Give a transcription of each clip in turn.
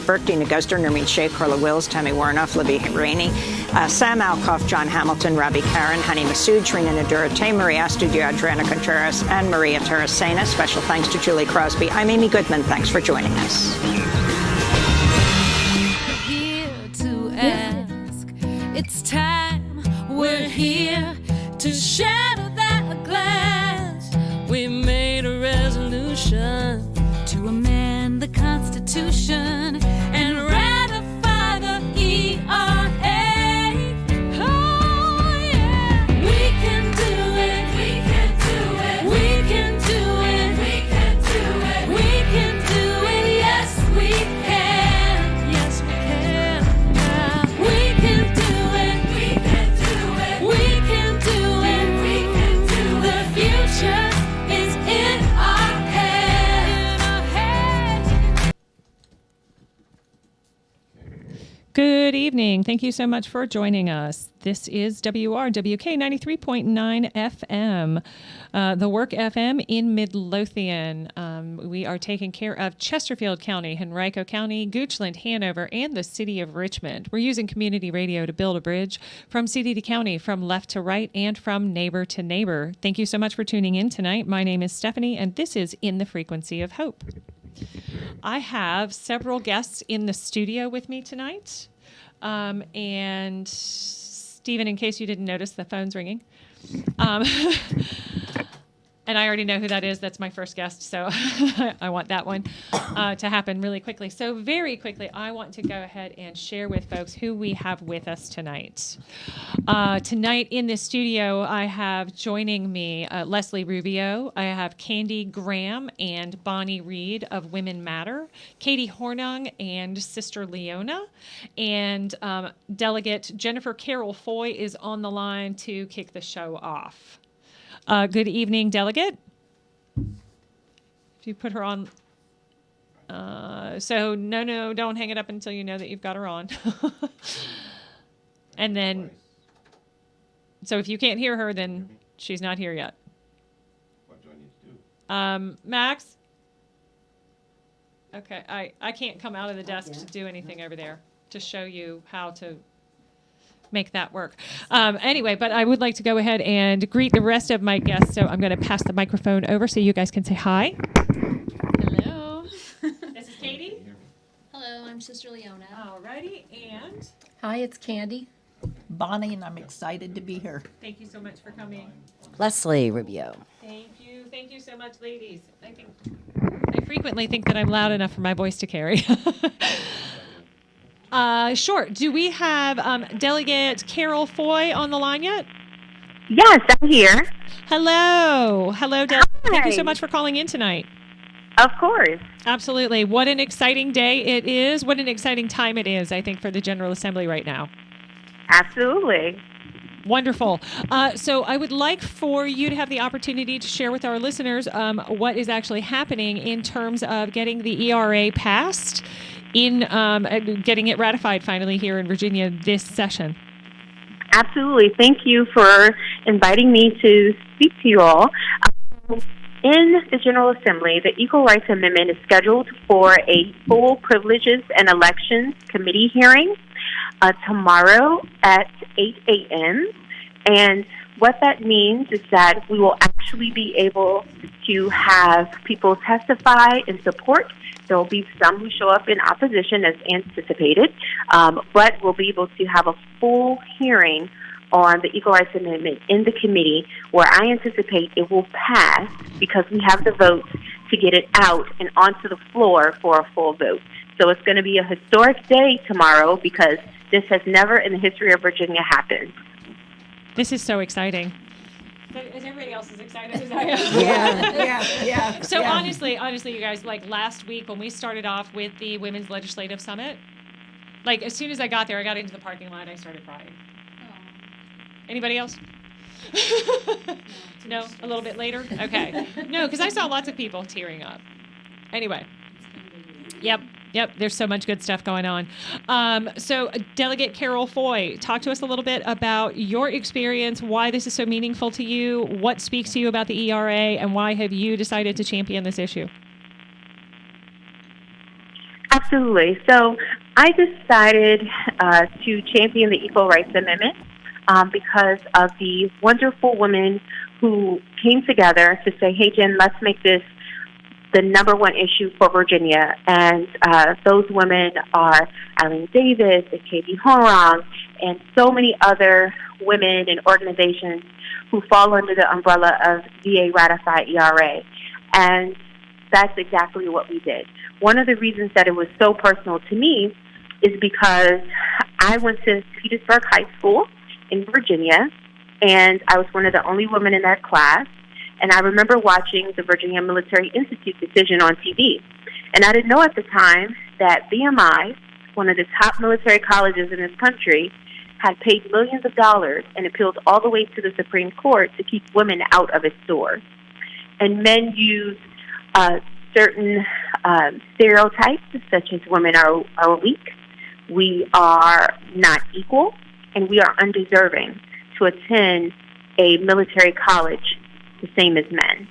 Burke, Dina Guzder, Nermeen Sheikh, Carla Wills, Tammy Warnoff, Libby Rainey, Sam Alcoff, John Hamilton, Robbie Karen, Hani Masood, Trina Nadura, Tay Maria Studio, Adriana Contreras, and Maria Terracena. Special thanks to Julie Crosby. I'm Amy Goodman. Thanks for joining us. Here to ask. It's time. We're here to shatter that glass. We made a resolution to amend the Constitution and ratify the E.R.A. Oh, yeah. We can do it. We can do it. We can do it. We can do it. We can do it. Yes, we can. Yes, we can. Yeah. We can do it. We can do it. We can do it. We can do it. The future is in our head. In our head. Good evening. Thank you so much for joining us. This is WRWK 93.9 FM, the WRWK in Midlothian. We are taking care of Chesterfield County, Henrico County, Goochland, Hanover, and the city of Richmond. We're using community radio to build a bridge from city to county, from left to right, and from neighbor to neighbor. Thank you so much for tuning in tonight. My name is Stephanie, and this is In the Frequency of Hope. I have several guests in the studio with me tonight. And Stephen, in case you didn't notice, the phone's ringing. And I already know who that is. That's my first guest, so I want that one to happen really quickly. So very quickly, I want to go ahead and share with folks who we have with us tonight. Tonight in the studio, I have joining me Leslie Rubio. I have Candy Graham and Bonnie Reid of Women Matter, Kati Hornung and Sister Leona, and Delegate Jennifer Carroll-Foy is on the line to kick the show off. Good evening, Delegate. If you put her on. So, no, don't hang it up until you know that you've got her on. And then, so if you can't hear her, then she's not here yet. What do I need to do? Max? Okay, I can't come out of the desk to do anything over there to show you how to make that work. Anyway, but I would like to go ahead and greet the rest of my guests. So I'm going to pass the microphone over so you guys can say hi. Hello. This is Katie. Hello, I'm Sister Leona. Alrighty, and Hi, it's Candy. Bonnie, and I'm excited to be here. thank you so much for coming. Leslie Rubio. Thank you so much, ladies. I frequently think that I'm loud enough for my voice to carry. Sure. Do we have Delegate Carroll-Foy on the line yet? Yes, I'm here. Hello, Delegate. Thank you so Hi. much for calling in tonight. Of course. Absolutely. What an exciting day it is. What an exciting time it is, I think, for the General Assembly right now. Absolutely. Wonderful. So I would like for you to have the opportunity to share with our listeners what is actually happening in terms of getting the E.R.A. passed, in getting it ratified finally here in Virginia this session. Absolutely. Thank you for inviting me to speak to you all. In the General Assembly, the Equal Rights Amendment is scheduled for a full Privileges and Elections Committee hearing tomorrow at 8 a.m. And what that means is that we will actually be able to have people testify in support. There will be some who show up in opposition as anticipated, but we'll be able to have a full hearing on the Equal Rights Amendment in the committee, where I anticipate it will pass because we have the votes to get it out and onto the floor for a full vote. So it's going to be a historic day tomorrow because this has never in the history of Virginia happened. This is so exciting. Is everybody else as excited as I am? Yeah. So honestly, you guys, like last week when we started off with the Women's Legislative Summit, like as soon as I got there, I got into the parking lot, I started crying. Anybody else? No? A little bit later? Okay. No, because I saw lots of people tearing up. Anyway. Yep. There's so much good stuff going on. So Delegate Carroll-Foy, talk to us a little bit about your experience, why this is so meaningful to you, what speaks to you about the E.R.A., and why have you decided to champion this issue? Absolutely. So I decided to champion the Equal Rights Amendment because of the wonderful women who came together to say, hey, Jen, let's make this the number one issue for Virginia. And those women are Eileen Davis and Kati Hornung and so many other women and organizations who fall under the umbrella of VaRatifyERA. And that's exactly what we did. One of the reasons that it was so personal to me is because I went to Petersburg High School in Virginia, and I was one of the only women in that class. And I remember watching the Virginia Military Institute decision on TV. And I didn't know at the time that VMI, one of the top military colleges in this country, had paid millions of dollars and appealed all the way to the Supreme Court to keep women out of its doors. And men use certain stereotypes, such as women are weak, we are not equal, and we are undeserving to attend a military college the same as men.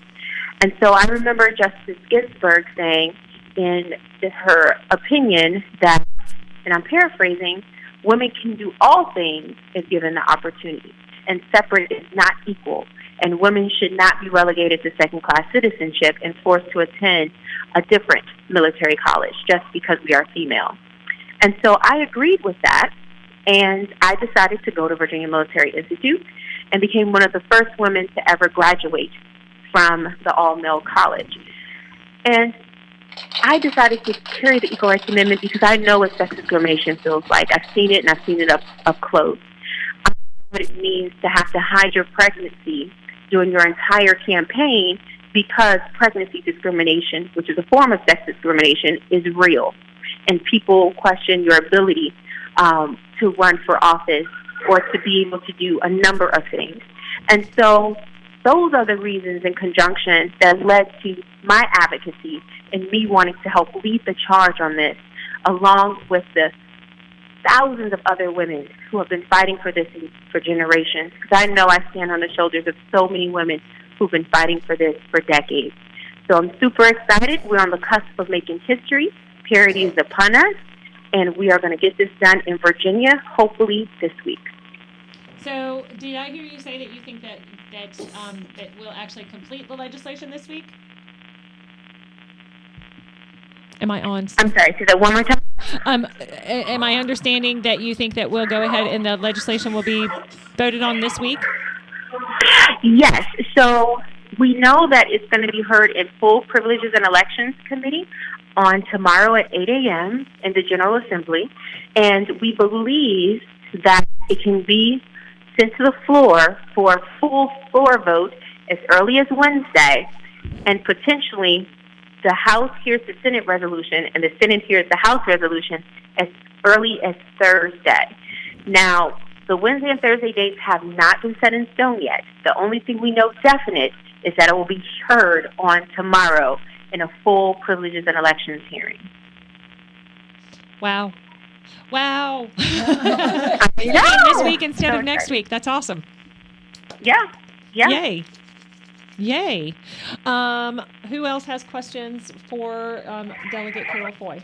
And so I remember Justice Ginsburg saying in her opinion that, and I'm paraphrasing, women can do all things if given the opportunity, and separate is not equal, and women should not be relegated to second-class citizenship and forced to attend a different military college just because we are female. And so I agreed with that, and I decided to go to Virginia Military Institute and became one of the first women to ever graduate from the all-male college. And I decided to carry the Equal Rights Amendment because I know what sex discrimination feels like. I've seen it, and I've seen it up close. I know what it means to have to hide your pregnancy during your entire campaign because pregnancy discrimination, which is a form of sex discrimination, is real. And people question your ability to run for office or to be able to do a number of things. And so those are the reasons in conjunction that led to my advocacy and me wanting to help lead the charge on this, along with the thousands of other women who have been fighting for this for generations. Because I know I stand on the shoulders of so many women who've been fighting for this for decades. So I'm super excited. We're on the cusp of making history. Parity is upon us, and we are going to get this done in Virginia, hopefully this week. So, did I hear you say that you think that we'll actually complete the legislation this week? Am I on? I'm sorry, say that one more time. Am I understanding that you think that we'll go ahead and the legislation will be voted on this week? Yes. So we know that it's going to be heard in full Privileges and Elections Committee on tomorrow at 8 a.m. in the General Assembly, and we believe that it can be sent to the floor for a full floor vote as early as Wednesday, and potentially the House hears the Senate resolution and the Senate hears the House resolution as early as Thursday. Now, the Wednesday and Thursday dates have not been set in stone yet. The only thing we know definite is that it will be heard on tomorrow in a full Privileges and Elections hearing. Wow. Wow. This week instead of next week. That's awesome. Yeah. Yeah. Yay. Yay. Who else has questions for Delegate Carroll-Foy?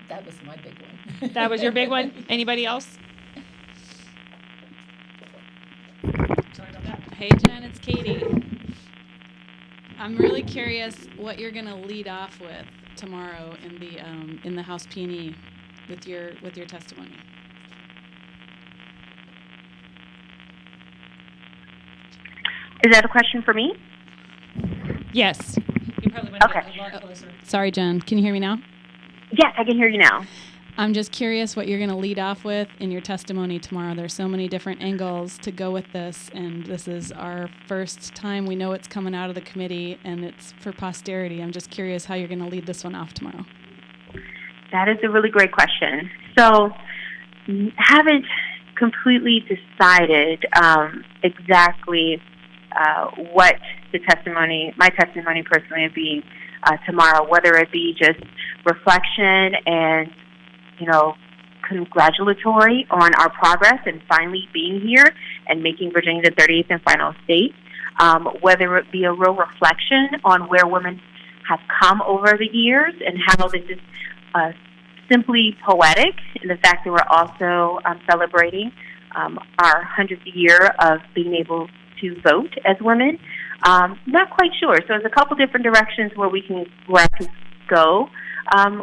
That was my big one. That was your big one? Anybody else? Sorry about that. Hey, Jen, it's Katie. I'm really curious what you're going to lead off with tomorrow in the House P&E with your testimony. Is that a question for me? Yes. You probably want to Okay. get a lot closer. Sorry, Jen. Can you hear me now? Yes, I can hear you now. I'm just curious what you're going to lead off with in your testimony tomorrow. There's so many different angles to go with this, and this is our first time. We know it's coming out of the committee, and it's for posterity. I'm just curious how you're going to lead this one off tomorrow. That is a really great question. So, haven't completely decided exactly what my testimony personally would be tomorrow, whether it be just reflection and, congratulatory on our progress and finally being here and making Virginia the 38th and final state, whether it be a real reflection on where women have come over the years and how this is simply poetic in the fact that we're also celebrating our 100th year of being able to vote as women. Not quite sure. So there's a couple different directions where I can go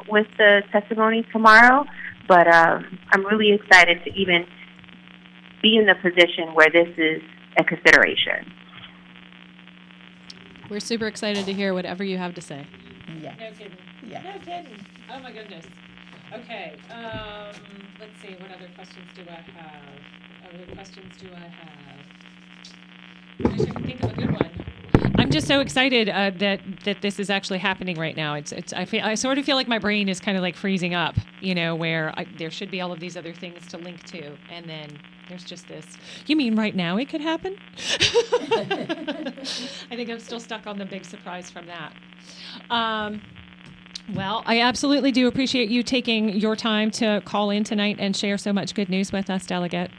with the testimony tomorrow, but I'm really excited to even be in the position where this is a consideration. We're super excited to hear whatever you have to say. Yeah. No kidding. Yeah. No kidding. Oh my goodness. Okay. Let's see. What other questions do I have? I wish I could think of a good one. I'm just so excited that this is actually happening right now. I sort of feel like my brain is kind of like freezing up, where there should be all of these other things to link to, and then there's just this. You mean right now it could happen? I think I'm still stuck on the big surprise from that. Well, I absolutely do appreciate you taking your time to call in tonight and share so much good news with us, Delegate.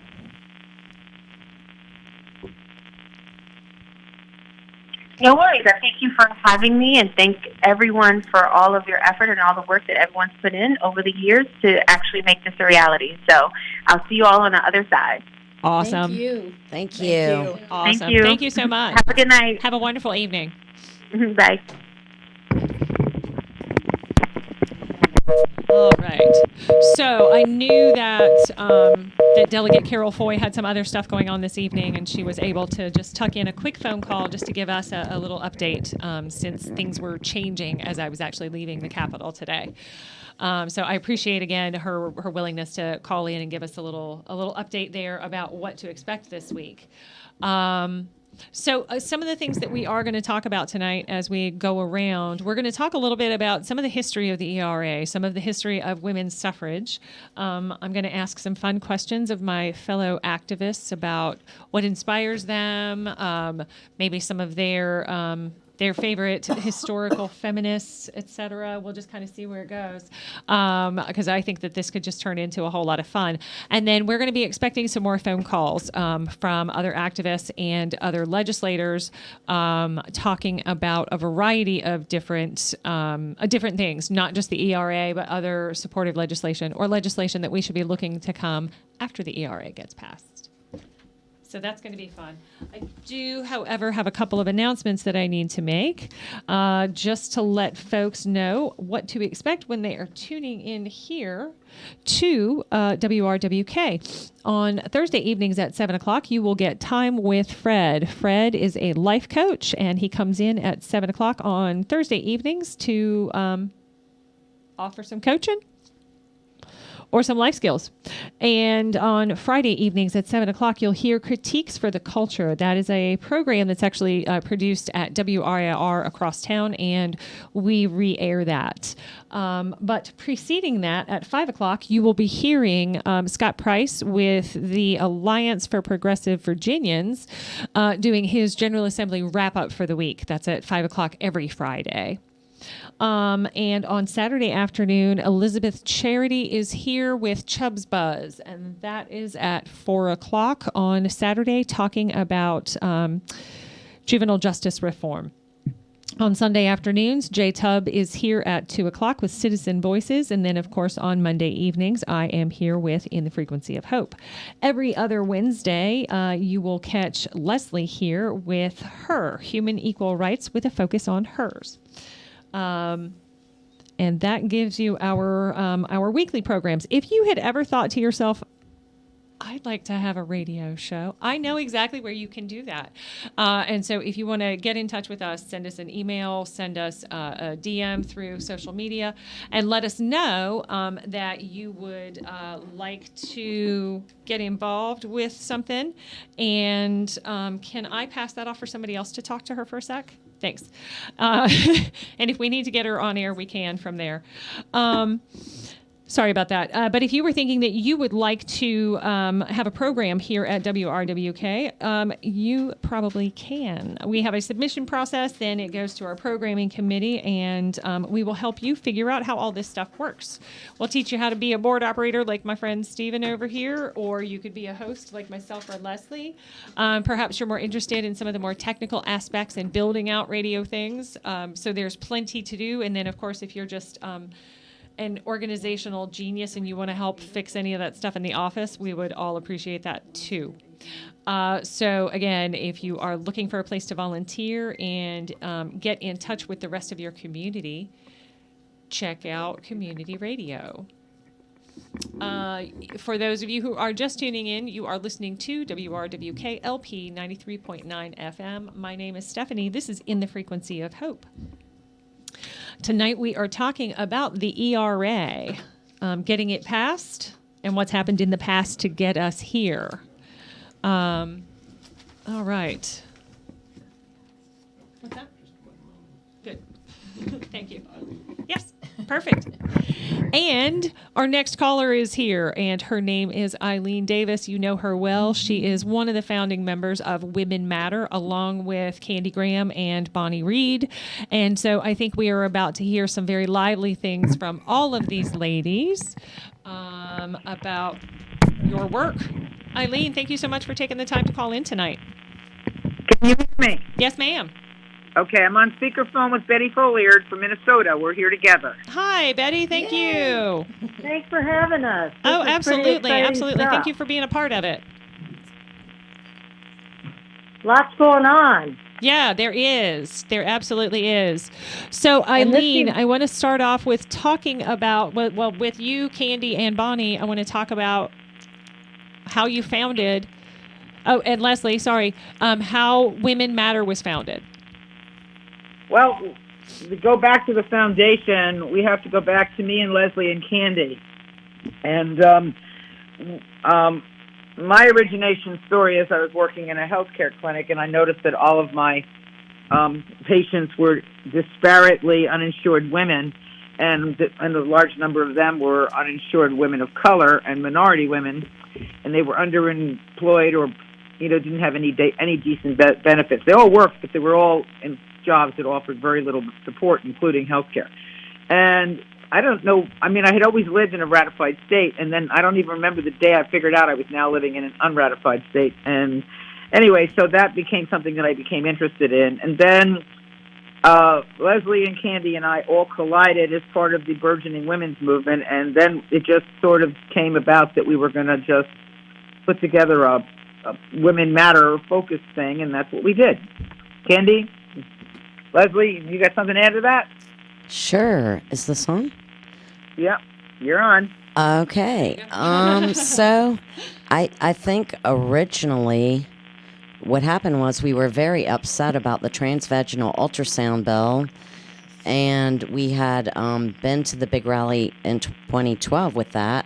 No worries. I thank you for having me, and thank everyone for all of your effort and all the work that everyone's put in over the years to actually make this a reality. So I'll see you all on the other side. Awesome. Thank you. Thank you. Awesome. Thank you. Thank you so much. Have a good night. Have a wonderful evening. Bye. All right. So I knew that that Delegate Carroll-Foy had some other stuff going on this evening, and she was able to just tuck in a quick phone call just to give us a little update since things were changing as I was actually leaving the Capitol today. So I appreciate again her willingness to call in and give us a little update there about what to expect this week. So some of the things that we are going to talk about tonight as we go around, we're going to talk a little bit about some of the history of the E.R.A., some of the history of women's suffrage. I'm going to ask some fun questions of my fellow activists about what inspires them, maybe some of their favorite historical feminists, etc. We'll just kind of see where it goes, because I think that this could just turn into a whole lot of fun. And then we're going to be expecting some more phone calls from other activists and other legislators talking about a variety of different things, not just the E.R.A., but other supportive legislation or legislation that we should be looking to come after the E.R.A. gets passed. So that's going to be fun. I do, however, have a couple of announcements that I need to make just to let folks know what to expect when they are tuning in here to WRWK. On Thursday evenings at 7 o'clock, you will get Time with Fred. Fred is a life coach, and he comes in at 7 o'clock on Thursday evenings to offer some coaching or some life skills. And on Friday evenings at 7 o'clock, you'll hear Critiques for the Culture. That is a program that's actually produced at WRAR across town, and we re-air that. But preceding that, at 5 o'clock, you will be hearing Scott Price with the Alliance for Progressive Virginians doing his General Assembly wrap-up for the week. That's at 5 o'clock every Friday. And on Saturday afternoon, Elizabeth Charity is here with Chubb's Buzz, and that is at 4 o'clock on Saturday, talking about juvenile justice reform. On Sunday afternoons, Jay Tubb is here at 2 o'clock with Citizen Voices. And then, of course, on Monday evenings, I am here with In the Frequency of Hope. Every other Wednesday, you will catch Leslie here with Her, Human Equal Rights with a focus on hers. And that gives you our weekly programs. If you had ever thought to yourself, I'd like to have a radio show, I know exactly where you can do that. And so if you want to get in touch with us, send us an email, send us a DM through social media, and let us know that you would like to get involved with something. And can I pass that off for somebody else to talk to her for a sec? Thanks. And if we need to get her on air, we can from there. Sorry about that. But if you were thinking that you would like to have a program here at WRWK, you probably can. We have a submission process, then it goes to our programming committee, and we will help you figure out how all this stuff works. We'll teach you how to be a board operator like my friend Steven over here, or you could be a host like myself or Leslie. Perhaps you're more interested in some of the more technical aspects and building out radio things. So there's plenty to do. And then, of course, if you're just an organizational genius and you want to help fix any of that stuff in the office, we would all appreciate that too. So again, if you are looking for a place to volunteer and get in touch with the rest of your community, check out community radio. For those of you who are just tuning in, you are listening to WRWK LP 93.9 FM. My name is Stephanie. This is In the Frequency of Hope. Tonight we are talking about the E.R.A, getting it passed, and what's happened in the past to get us here. All right. What's that? Good. Thank you. Yes, perfect. And our next caller is here, and her name is Eileen Davis. You know her well. She is one of the founding members of Women Matter, along with Candy Graham and Bonnie Reid. And so I think we are about to hear some very lively things from all of these ladies about your work. Eileen, thank you so much for taking the time to call in tonight. Can you hear me? Yes, ma'am. Okay, I'm on speakerphone with Betty Folliard from Minnesota. We're here together. Hi, Betty. Thank you. Thanks for having us. Oh, This is pretty absolutely. exciting Absolutely. stuff. Thank you for being a part of it. Lots going on. Yeah, there is. There absolutely is. So, Eileen, I want to start off with talking about, well, with you, Candy, and Bonnie, I want to talk about how you founded, and Leslie, sorry, how Women Matter was founded. Well, to go back to the foundation, we have to go back to me and Leslie and Candy. And my origination story is I was working in a healthcare clinic, and I noticed that all of my patients were disparately uninsured women, and a large number of them were uninsured women of color and minority women, and they were underemployed or didn't have any decent benefits. They all worked, but they were all in jobs that offered very little support, including health care. And I don't know, I had always lived in a ratified state, and then I don't even remember the day I figured out I was now living in an unratified state. And anyway, so that became something that I became interested in. And then Leslie and Candy and I all collided as part of the burgeoning women's movement, and then it just sort of came about that we were going to just put together a Women Matter focused thing, and that's what we did. Candy? Leslie, you got something to add to that? Sure. Is this on? Yeah, you're on. Okay. So I think originally what happened was we were very upset about the transvaginal ultrasound bill, and we had been to the big rally in 2012 with that,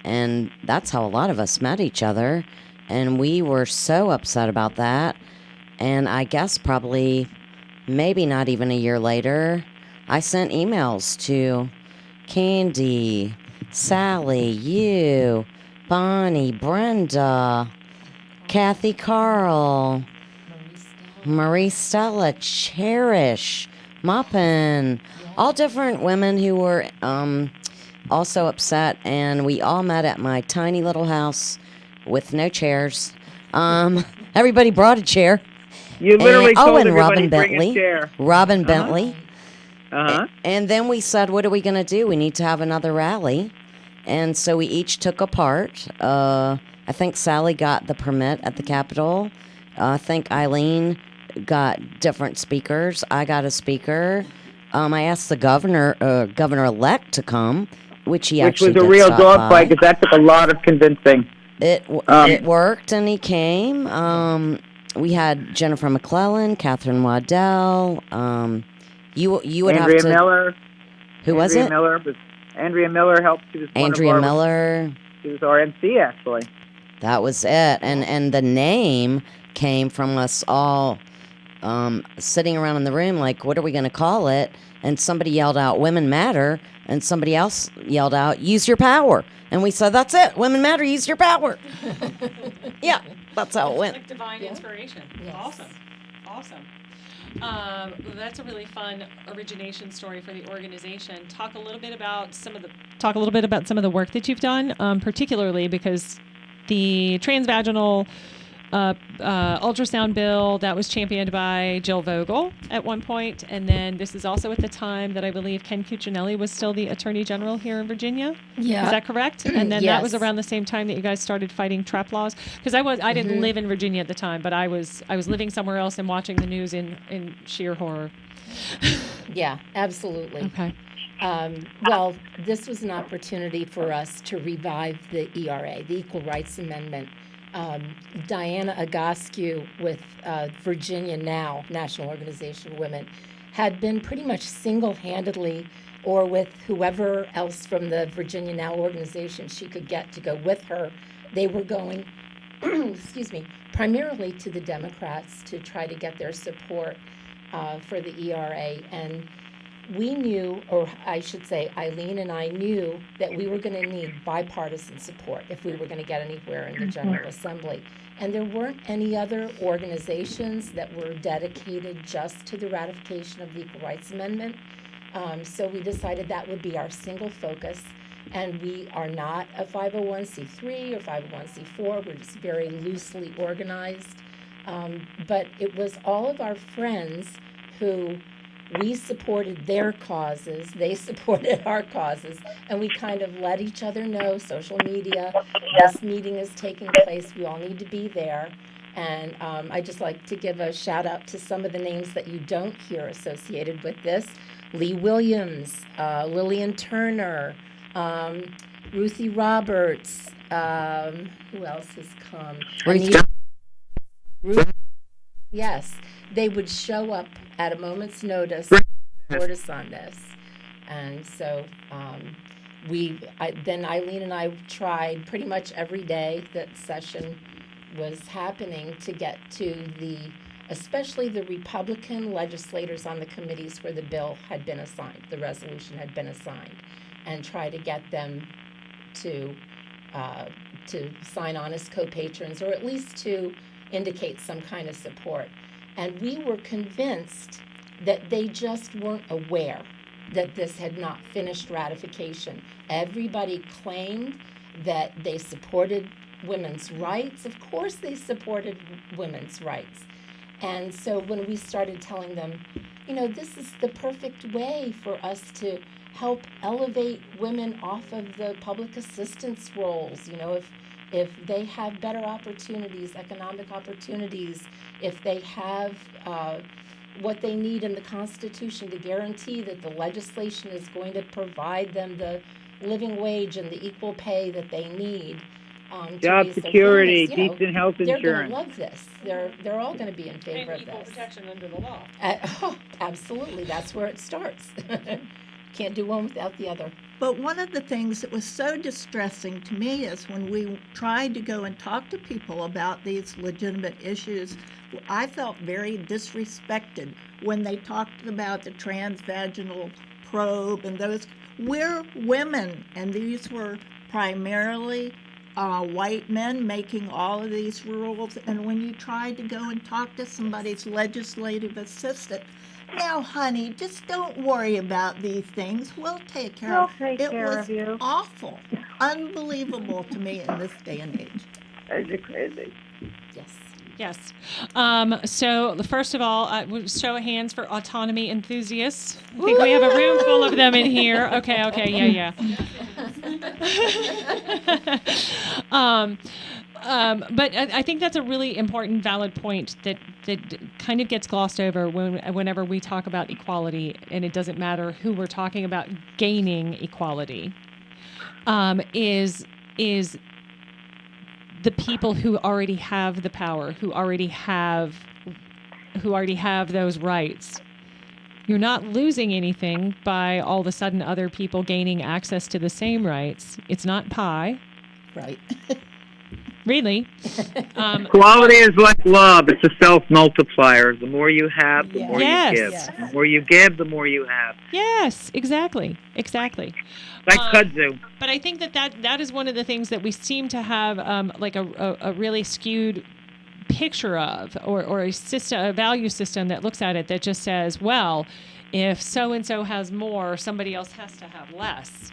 and that's how a lot of us met each other, and we were so upset about that, and I guess probably maybe not even a year later, I sent emails to Candy, Sally, you, Bonnie, Brenda, Kathy Carl, Marie Stella, Cherish, Muppin, all different women who were also upset, and we all met at my tiny little house with no chairs. Everybody brought a chair. You literally told everybody Robin bring Bentley. a chair. Robin Bentley. Uh-huh. And then we said, what are we going to do? We need to have another rally. And so we each took a part. I think Sally got the permit at the Capitol. I think Eileen got different speakers. I got a speaker. I asked the governor-elect to come, which he actually did. Which was a real stop dogfight, by. because that took a lot of convincing. It worked, and he came. We had Jennifer McClellan, Catherine Waddell. You would Andrea have to. Miller. Who was it? Andrea Miller helped. She was Andrea Miller. She was our MC, actually. That was it, and the name came from us all sitting around in the room like, what are we going to call it? And somebody yelled out, Women Matter. And somebody else yelled out, use your power. And we said, that's it. Women Matter, use your power. Yeah, that's how it went. Like divine inspiration. Yes. Awesome. That's a really fun origination story for the organization. Talk a little bit about some of the work that you've done, particularly because the transvaginal ultrasound bill that was championed by Jill Vogel at one point, and then this is also at the time that I believe Ken Cuccinelli was still the Attorney General here in Virginia. Yeah. Is that correct? And then that was around the same time that you guys started fighting trap laws. Because I didn't live in Virginia at the time, but I was living somewhere else and watching the news in sheer horror. Yeah, absolutely. Okay. Well, this was an opportunity for us to revive the E.R.A, the Equal Rights Amendment. Diana Agoscu with Virginia Now, National Organization of Women, had been pretty much single-handedly, or with whoever else from the Virginia Now organization she could get to go with her. They were going, primarily to the Democrats to try to get their support for the E.R.A. And we knew, or I should say, Eileen and I knew that we were going to need bipartisan support if we were going to get anywhere in the General Assembly. And there weren't any other organizations that were dedicated just to the ratification of the Equal Rights Amendment. So we decided that would be our single focus. And we are not a 501c3 or 501c4. We're just very loosely organized. But it was all of our friends who we supported their causes, they supported our causes, and we kind of let each other know, social media, this meeting is taking place, we all need to be there. And I just like to give a shout out to some of the names that you don't hear associated with this. Lee Williams, Lillian Turner, Ruthie Roberts, who else has come? Yes, they would show up at a moment's notice to support us on this. And so then Eileen and I tried pretty much every day that session was happening to get to especially the Republican legislators on the committees where the bill had been assigned, the resolution had been assigned, and try to get them to sign on as co-patrons, or at least to indicate some kind of support. And we were convinced that they just weren't aware that this had not finished ratification. Everybody claimed that they supported women's rights. Of course they supported women's rights. And so when we started telling them, this is the perfect way for us to help elevate women off of the public assistance roles, if they have better opportunities, economic opportunities, if they have what they need in the Constitution to guarantee that the legislation is going to provide them the living wage and the equal pay that they need. Job security, decent health insurance. They're going to love this. They're all going to be in favor of this. And equal protection under the law. Absolutely. That's where it starts. Can't do one without the other. But one of the things that was so distressing to me is when we tried to go and talk to people about these legitimate issues, I felt very disrespected when they talked about the transvaginal probe and those. We're women, and these were primarily white men making all of these rules. And when you tried to go and talk to somebody's legislative assistant, now, honey, just don't worry about these things. We'll take care of it. It was awful, unbelievable to me in this day and age. It's crazy. Yes. So first of all, show of hands for autonomy enthusiasts. I think we have a room full of them in here. Okay, yeah. But I think that's a really important, valid point that kind of gets glossed over whenever we talk about equality, and it doesn't matter who we're talking about gaining equality, is the people who already have the power, who already have those rights. You're not losing anything by all of a sudden other people gaining access to the same rights. It's not pie. Right. really. Quality is like love. It's a self-multiplier. The more you have, the more Yes. you give. Yes. The more you give, the more you have. Yes, exactly. Like kudzu. But I think that is one of the things that we seem to have like a really skewed picture of, or a system, a value system that looks at it that just says, well, if so-and-so has more, somebody else has to have less,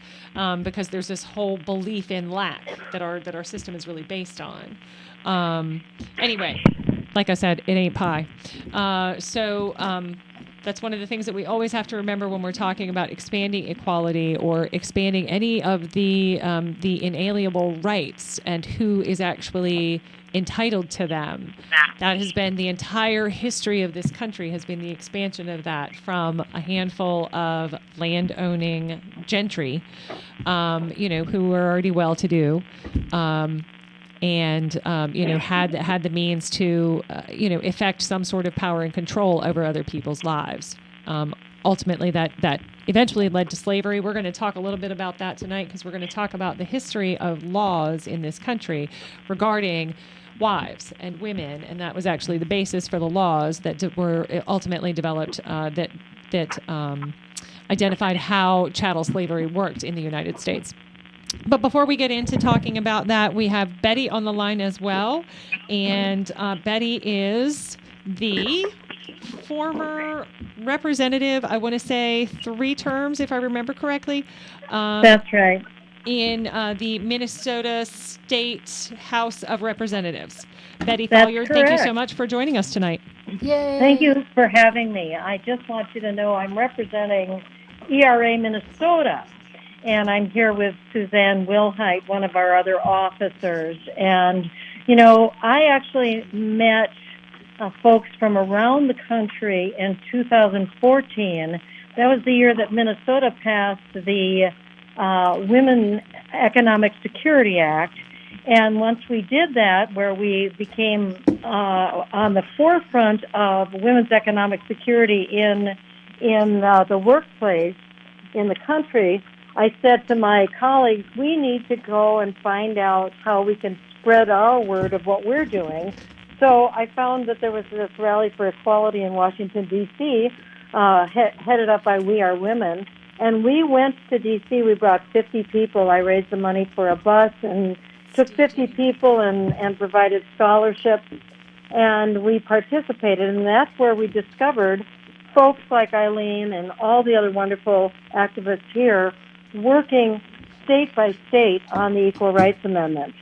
because there's this whole belief in lack that our system is really based on. Anyway, like I said, it ain't pie. That's one of the things that we always have to remember when we're talking about expanding equality or expanding any of the inalienable rights and who is actually entitled to them. That has been the entire history of this country, has been the expansion of that from a handful of land-owning gentry, who were already well-to-do, and had the means to effect some sort of power and control over other people's lives. Ultimately, that eventually led to slavery. We're going to talk a little bit about that tonight, because we're going to talk about the history of laws in this country regarding wives and women, and that was actually the basis for the laws that were ultimately developed that identified how chattel slavery worked in the United States. But before we get into talking about that, we have Betty on the line as well. And Betty is the former representative, I want to say 3 terms, if I remember correctly. That's right. In the Minnesota State House of Representatives. Betty That's Folliard, thank you so correct. much for joining us tonight. Yay. Thank you for having me. I just want you to know I'm representing E.R.A. Minnesota, and I'm here with Suzanne Wilhite, one of our other officers. And, I actually met folks from around the country in 2014. That was the year that Minnesota passed the Women Economic Security Act. And once we did that, where we became on the forefront of women's economic security in the workplace in the country, I said to my colleagues, we need to go and find out how we can spread our word of what we're doing. So I found that there was this rally for equality in Washington, D.C., headed up by We Are Women. And we went to D.C. We brought 50 people. I raised the money for a bus and took 50 people and provided scholarships. And we participated. And that's where we discovered folks like Eileen and all the other wonderful activists here working state by state on the Equal Rights Amendment.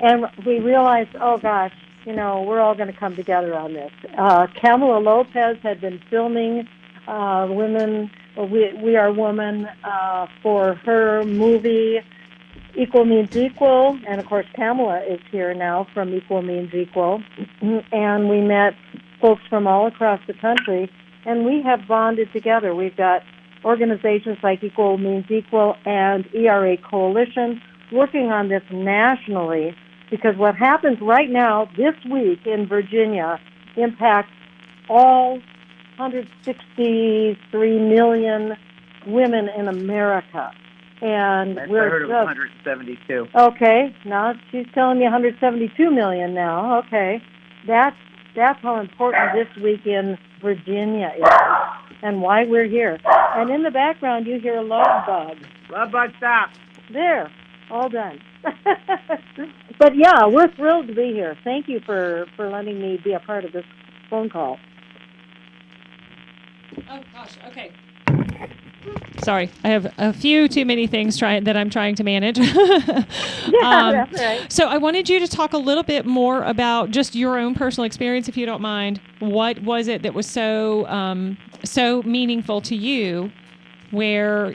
And we realized, oh gosh, we're all going to come together on this. Kamala Lopez had been filming We Are Woman for her movie Equal Means Equal, and of course Kamala is here now from Equal Means Equal, and we met folks from all across the country, and we have bonded together. We've got organizations like Equal Means Equal and E.R.A. Coalition working on this nationally, because what happens right now this week in Virginia impacts all 163 million women in America. And I heard it was 172. Okay, now she's telling me 172 million now. Okay, that's how important this week in Virginia is, and why we're here. And in the background, you hear Love Bug. Love Bug, stop. There, all done. But yeah, we're thrilled to be here. Thank you for letting me be a part of this phone call. Oh gosh, okay. Sorry, I have a few too many things that I'm trying to manage. That's right. So I wanted you to talk a little bit more about just your own personal experience, if you don't mind. What was it that was so meaningful to you, where,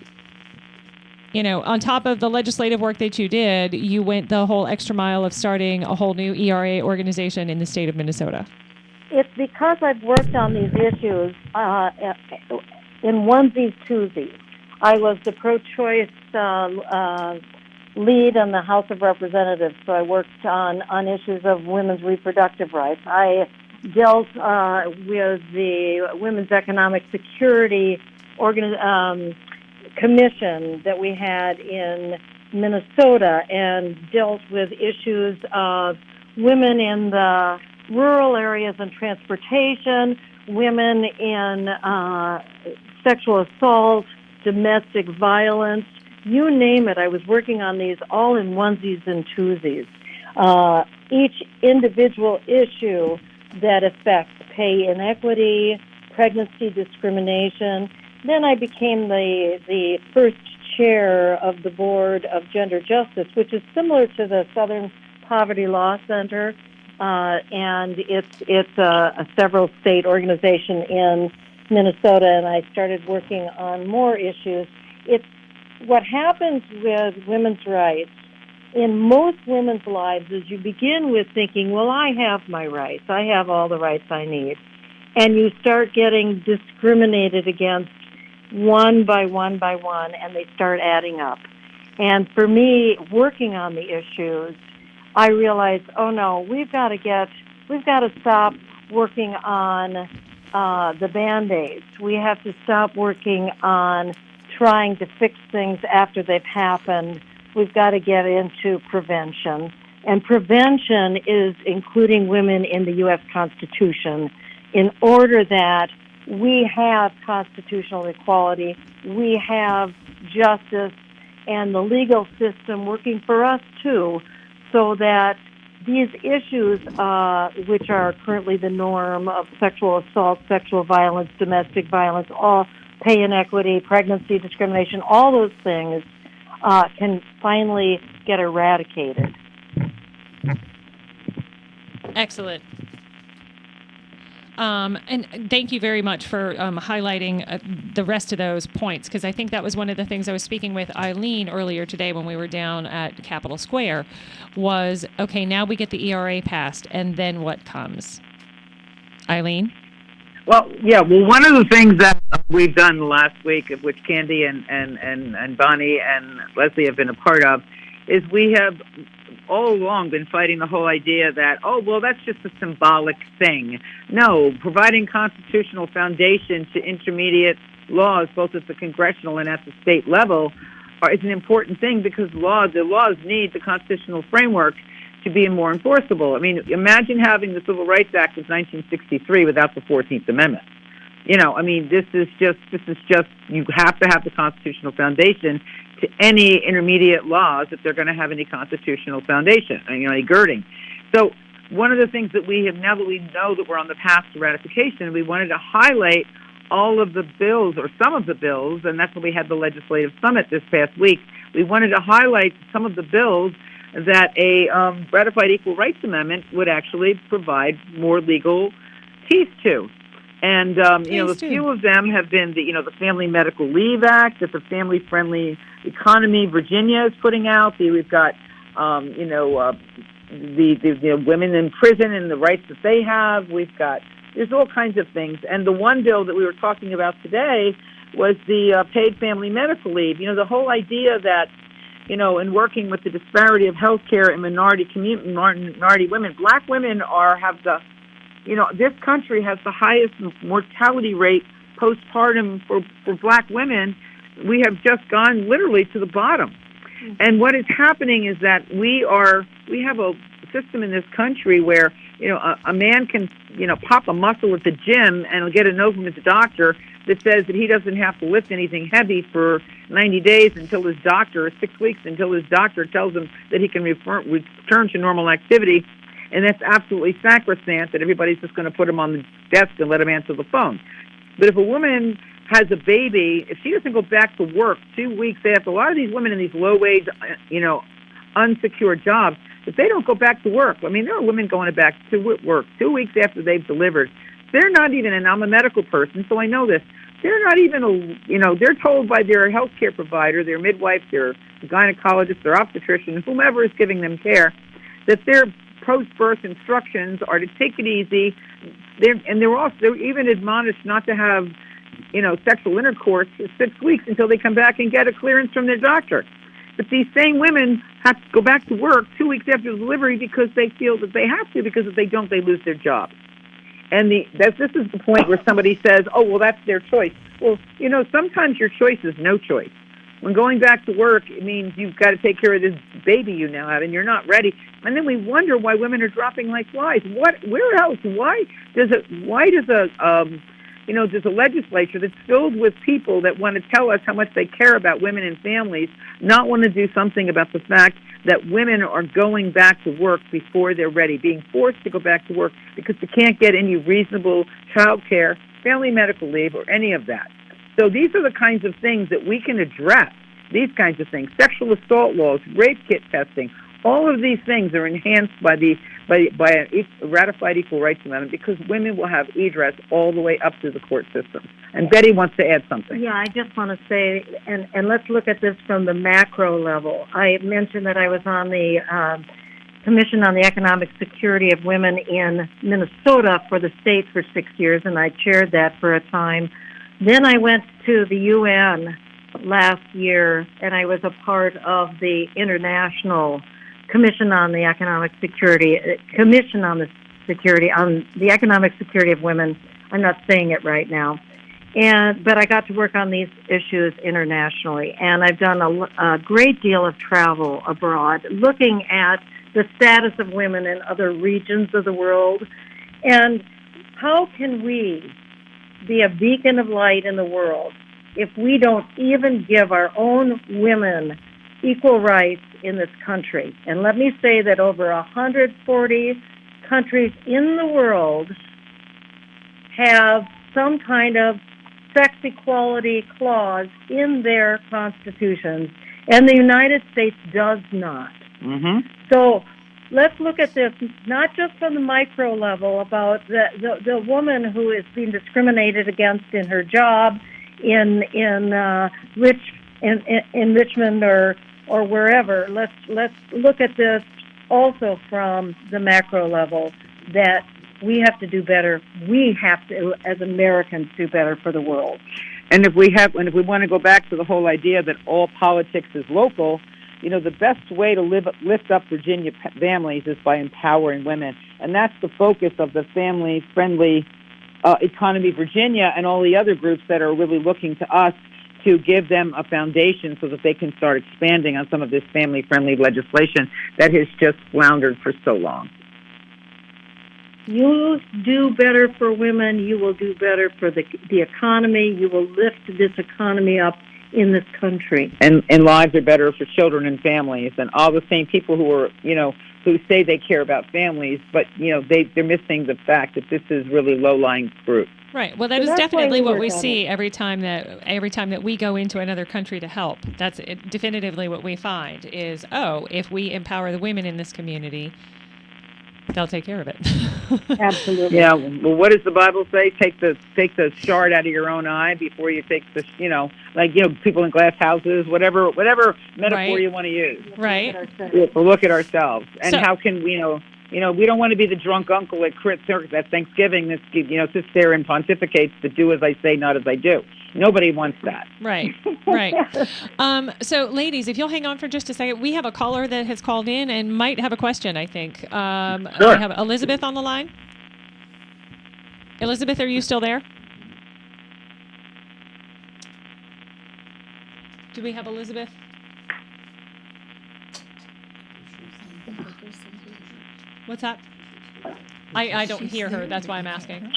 on top of the legislative work that you did, you went the whole extra mile of starting a whole new E.R.A. organization in the state of Minnesota? It's because I've worked on these issues in onesies, twosies. I was the pro-choice lead in the House of Representatives, so I worked on issues of women's reproductive rights. I dealt with the Women's Economic Security Commission that we had in Minnesota, and dealt with issues of women in the rural areas and transportation, women in sexual assault, domestic violence, you name it. I was working on these all in onesies and twosies. Each individual issue that affects pay inequity, pregnancy discrimination. Then I became the first chair of the Board of Gender Justice, which is similar to the Southern Poverty Law Center, and it's a several state organization in Minnesota, and I started working on more issues. It's what happens with women's rights in most women's lives is you begin with thinking, well, I have my rights. I have all the rights I need. And you start getting discriminated against one by one by one, and they start adding up. And for me, working on the issues, I realized, oh no, we've got to stop working on the Band-Aids. We have to stop working on trying to fix things after they've happened. We've got to get into prevention. And prevention is including women in the U.S. Constitution in order that we have constitutional equality, we have justice, and the legal system working for us too, so that these issues, which are currently the norm of sexual assault, sexual violence, domestic violence, all pay inequity, pregnancy discrimination, all those things can finally get eradicated. Excellent. And thank you very much for highlighting the rest of those points, because I think that was one of the things I was speaking with Eileen earlier today when we were down at Capitol Square was, okay, now we get the E.R.A. passed, and then what comes? Eileen? Well, yeah. Well, one of the things that we've done last week, of which Candy and Bonnie and Leslie have been a part of, is we have all along been fighting the whole idea that, oh, well, that's just a symbolic thing. No, providing constitutional foundation to intermediate laws, both at the congressional and at the state level, is an important thing because the laws need the constitutional framework to be more enforceable. I mean, imagine having the Civil Rights Act of 1963 without the 14th Amendment. You know, I mean, this is just, you have to have the constitutional foundation to any intermediate laws if they're going to have any constitutional foundation, any girding. So one of the things that we have, now that we know that we're on the path to ratification, we wanted to highlight all of the bills, or some of the bills, and that's when we had the legislative summit this past week. We wanted to highlight some of the bills that a ratified equal rights amendment would actually provide more legal teeth to. And, a few of them have been the Family Medical Leave Act that the Family Friendly Economy Virginia is putting out. We've got, the women in prison and the rights that they have. There's all kinds of things. And the one bill that we were talking about today was the paid family medical leave. The whole idea that, in working with the disparity of health care in minority women, black women this country has the highest mortality rate postpartum for black women. We have just gone literally to the bottom. And what is happening is that we have a system in this country where, a man can, pop a muscle at the gym and get a note from his doctor that says that he doesn't have to lift anything heavy for 90 days until his doctor, or 6 weeks until his doctor tells him that he can return to normal activity. And that's absolutely sacrosanct that everybody's just going to put him on the desk and let him answer the phone. But if a woman has a baby, if she doesn't go back to work 2 weeks after, a lot of these women in these low-wage, unsecure jobs, if they don't go back to work, I mean, there are women going back to work 2 weeks after they've delivered. They're not even, and I'm a medical person, so I know this, they're not even, they're told by their health care provider, their midwife, their gynecologist, their obstetrician, whomever is giving them care, that their post-birth instructions are to take it easy. They're even admonished not to have, sexual intercourse for 6 weeks until they come back and get a clearance from their doctor. But these same women have to go back to work 2 weeks after delivery because they feel that they have to, because if they don't, they lose their job. And this is the point where somebody says, oh, well, that's their choice. Well, sometimes your choice is no choice. when going back to work, it means you've got to take care of this baby you now have, and you're not ready. And then we wonder why women are dropping like flies. Where else? Why does there's a legislature that's filled with people that want to tell us how much they care about women and families, not want to do something about the fact that women are going back to work before they're ready, being forced to go back to work because they can't get any reasonable child care, family medical leave, or any of that. So these are the kinds of things that we can address, these kinds of things, sexual assault laws, rape kit testing. All of these things are enhanced by a ratified equal rights amendment because women will have redress all the way up to the court system. And Betty wants to add something. Yeah, I just want to say, and let's look at this from the macro level. I mentioned that I was on the Commission on the Economic Security of Women in Minnesota for the state for 6 years, and I chaired that for a time. Then I went to the UN last year, and I was a part of the International Commission on the Economic Security, on the Economic Security of Women. I'm not saying it right now. But I got to work on these issues internationally, and I've done a great deal of travel abroad, looking at the status of women in other regions of the world, and how can we be a beacon of light in the world if we don't even give our own women equal rights in this country. And let me say that over 140 countries in the world have some kind of sex equality clause in their constitutions, and the United States does not. Mm-hmm. So let's look at this not just from the micro level about the woman who is being discriminated against in her job in Richmond or wherever. Let's look at this also from the macro level, that we have to do better. We have to, as Americans, do better for the world. And if we want to go back to the whole idea that all politics is local, the best way to lift up Virginia families is by empowering women. And that's the focus of the family-friendly economy Virginia and all the other groups that are really looking to us to give them a foundation so that they can start expanding on some of this family-friendly legislation that has just floundered for so long. You do better for women, you will do better for the economy, you will lift this economy up in this country. And lives are better for children and families, and all the same people who are, who say they care about families, but, they're missing the fact that this is really low-lying group. Right. Well, that is definitely what we see every time that we go into another country to help. That's definitively what we find is, if we empower the women in this community, they'll take care of it. Absolutely. Yeah. Well, what does the Bible say? Take the shard out of your own eye before you take the, people in glass houses, whatever metaphor you want to use. Right. We'll look at ourselves. And how can we, we don't want to be the drunk uncle at Thanksgiving that, sits there and pontificates to do as I say, not as I do. Nobody wants that. Right, right. So, ladies, if you'll hang on for just a second, we have a caller that has called in and might have a question, I think. Sure. We have Elizabeth on the line. Elizabeth, are you still there? Do we have Elizabeth? What's that? I don't hear her. That's why I'm asking.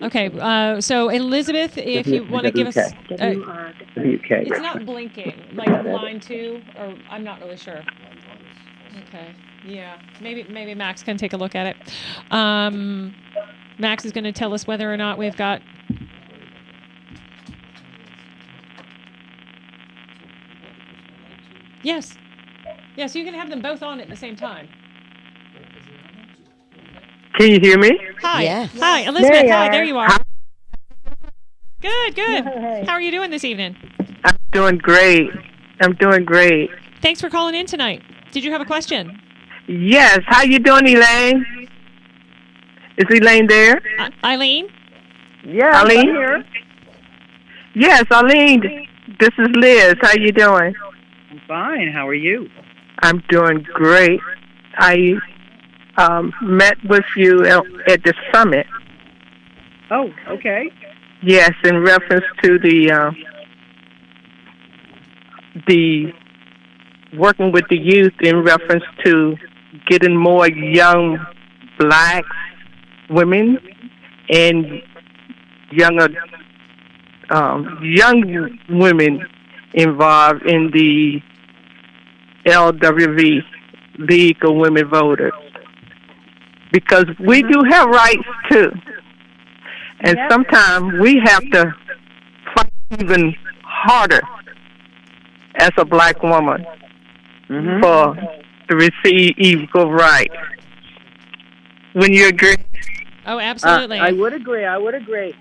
Okay, so Elizabeth, if you want to give us... WRWK. It's not blinking, like line 2, or I'm not really sure. Okay, yeah, maybe Max can take a look at it. Max is going to tell us whether or not we've got... Yes, you can have them both on at the same time. Can you hear me? Hi. Yeah. Hi, Elizabeth. There you are. Good. Hi. How are you doing this evening? I'm doing great. Thanks for calling in tonight. Did you have a question? Yes. How you doing, Elaine? Is Elaine there? Eileen? Yeah, Eileen? I'm here. Yes, Eileen. This is Liz. How you doing? I'm fine. How are you? I'm doing great. I met with you at the summit. Oh, okay. Yes, in reference to the the working with the youth in reference to getting more young black women and young women involved in the LWV League of Women Voters, because we do have rights too, and sometimes we have to fight even harder as a black woman for to receive equal rights. When you agree? Oh, absolutely. I would agree. Absolutely.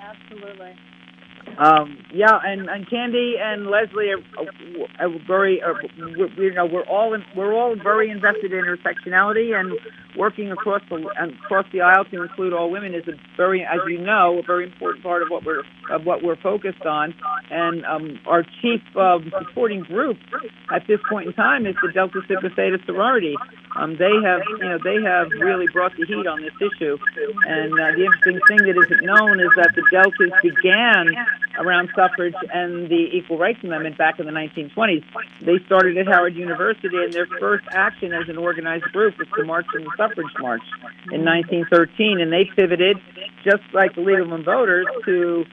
Yeah, and Candy and Leslie are very, we're all very invested in intersectionality, and working across the aisle to include all women is a very important part of what we're focused on. And our chief supporting group at this point in time is the Delta Sigma Theta sorority. They have really brought the heat on this issue. And the interesting thing that isn't known is that the Deltas began around suffrage and the Equal Rights Amendment back in the 1920s. They started at Howard University, and their first action as an organized group was to march in the suffrage march in 1913, and they pivoted, just like the League of Women Voters, to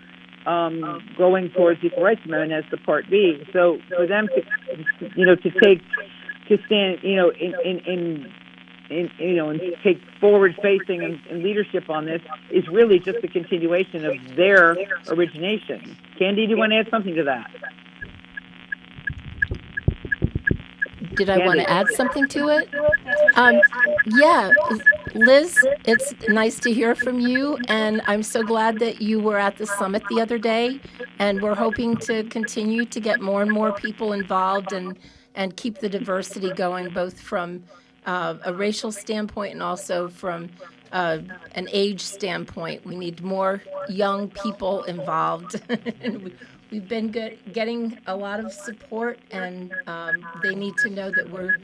going towards Equal Rights Amendment as the Part B. So for them to stand and take forward-facing and leadership on this is really just a continuation of their origination. Candy, do you want to add something to that? Did I want to add something to it? Yeah, Liz, it's nice to hear from you, and I'm so glad that you were at the summit the other day, and we're hoping to continue to get more and more people involved and keep the diversity going, both from a racial standpoint and also from an age standpoint. We need more young people involved. We've been getting a lot of support, and they need to know that we're...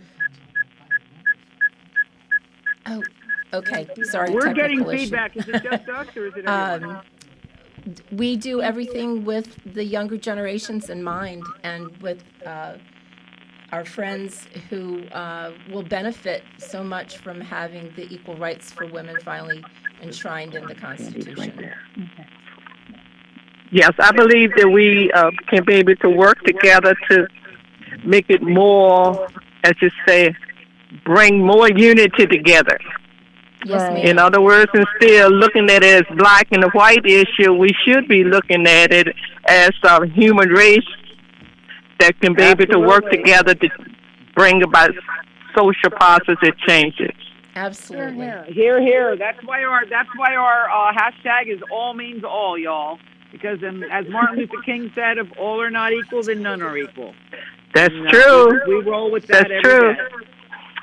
Oh, okay. Sorry, We're technical getting issue. feedback. Is it just us, or is it everyone? We do everything with the younger generations in mind, and with our friends who will benefit so much from having the equal rights for women finally enshrined in the Constitution. Yes, I believe that we can be able to work together to make it more, as you say, bring more unity together. Yes, ma'am. In other words, instead of looking at it as black and a white issue, we should be looking at it as a human race that can be able to work together to bring about social positive changes. Absolutely. Here, here. That's why our hashtag is all means all, y'all. Because as Martin Luther King said, if all are not equal, then none are equal. That's true. We roll with that. That's true.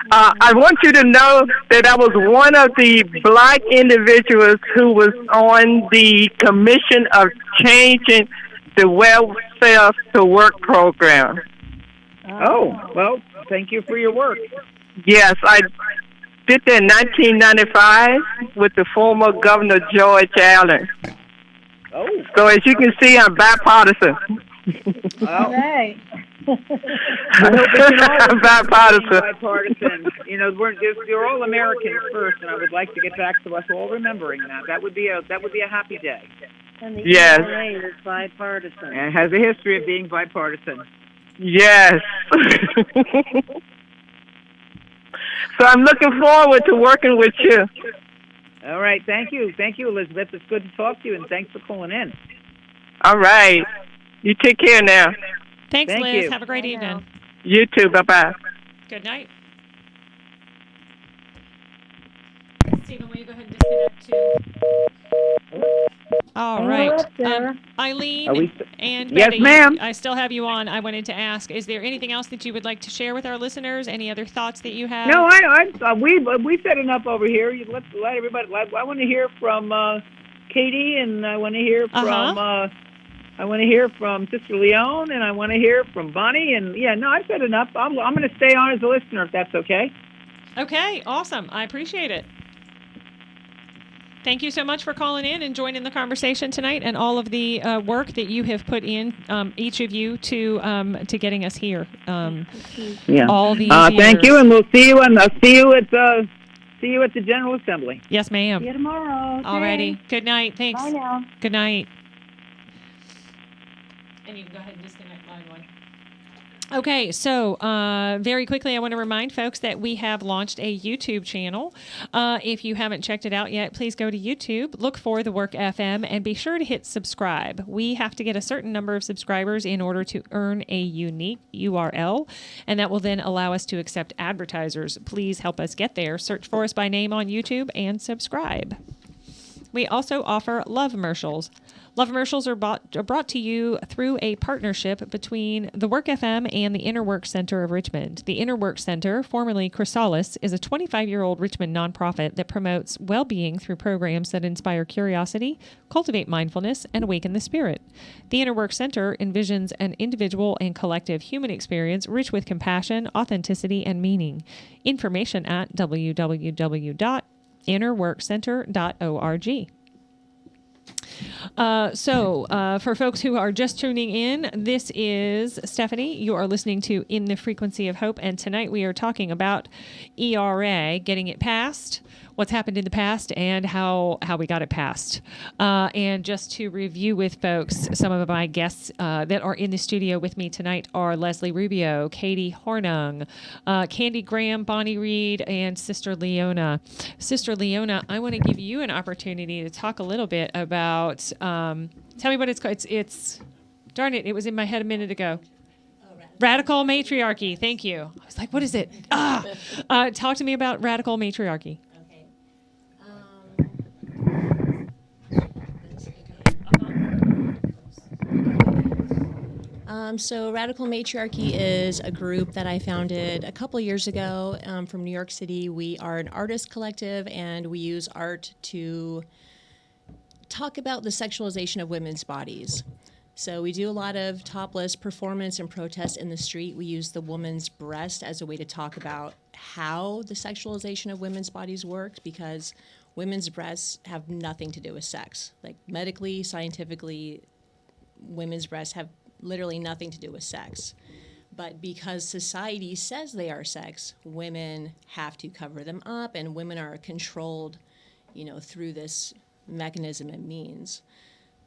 I want you to know that I was one of the black individuals who was on the Commission of Changing the Welfare to Work program. Oh, well, thank you for your work. Yes, I did that in 1995 with the former Governor George Allen. Oh. So as you can see, I'm bipartisan. Well, Right. I hope we can all I'm bipartisan. bipartisan. You know, we're all Americans first, and I would like to get back to us all remembering that. That would be a happy day. And the Yes. E.R.A. is bipartisan. And it has a history of being bipartisan. Yes. So I'm looking forward to working with you. All right, thank you, Elizabeth. It's good to talk to you, and thanks for calling in. All right. You take care now. Thanks, Thank Liz. you. Have a great evening. You too. Bye-bye. Good night. Stephen, will you go ahead and disconnect too? All right. Eileen and Yes, Betty, ma'am. I still have you on. I wanted to ask, is there anything else that you would like to share with our listeners? Any other thoughts that you have? No, we set enough over here. You let everybody. I want to hear from Katie, and I want to hear from Sister Leona, and I want to hear from Bonnie. And I've said enough. I'm going to stay on as a listener if that's okay. Okay, awesome. I appreciate it. Thank you so much for calling in and joining the conversation tonight, and all of the work that you have put in, each of you, to getting us here. All these thank you, years. and we'll see you. And I'll see you at the General Assembly. Yes, ma'am. See you tomorrow. Alrighty. Thanks. Good night. Thanks. Bye now. Good night. And you can go ahead and disconnect line one. Okay, so very quickly, I want to remind folks that we have launched a YouTube channel. If you haven't checked it out yet, please go to YouTube, look for The Work FM, and be sure to hit subscribe. We have to get a certain number of subscribers in order to earn a unique URL, and that will then allow us to accept advertisers. Please help us get there. Search for us by name on YouTube and subscribe. We also offer love commercials. Love commercials are brought to you through a partnership between the Work FM and the Inner Work Center of Richmond. The Inner Work Center, formerly Chrysalis, is a 25-year-old Richmond nonprofit that promotes well-being through programs that inspire curiosity, cultivate mindfulness, and awaken the spirit. The Inner Work Center envisions an individual and collective human experience rich with compassion, authenticity, and meaning. Information at www.innerworkcenter.org. For folks who are just tuning in, this is Stephanie. You are listening to In the Frequency of Hope, and tonight we are talking about E.R.A, getting it passed, what's happened in the past, and how we got it passed. And just to review with folks, some of my guests that are in the studio with me tonight are Leslie Rubio, Kati Hornung, Candy Graham, Bonnie Reid, and Sister Leona. Sister Leona, I want to give you an opportunity to talk a little bit about, tell me what it's called. It's darn it, it was in my head a minute ago. Radical matriarchy. Thank you. I was like, what is it? Talk to me about radical matriarchy. So Radical Matriarchy is a group that I founded a couple years ago from New York City. We are an artist collective, and we use art to talk about the sexualization of women's bodies. So we do a lot of topless performance and protest in the street. We use the woman's breast as a way to talk about how the sexualization of women's bodies works, because women's breasts have nothing to do with sex. Like medically, scientifically, women's breasts have literally nothing to do with sex. But because society says they are sex, women have to cover them up, and women are controlled, through this mechanism and means.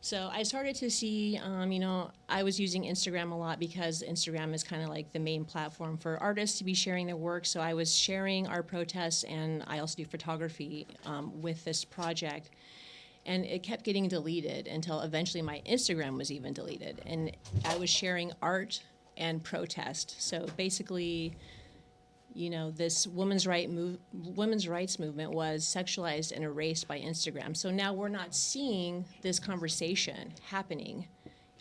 So I started to see, I was using Instagram a lot because Instagram is kind of like the main platform for artists to be sharing their work. So I was sharing our protests, and I also do photography with this project. And it kept getting deleted until eventually my Instagram was even deleted. And I was sharing art and protest. So basically, this women's rights movement was sexualized and erased by Instagram. So now we're not seeing this conversation happening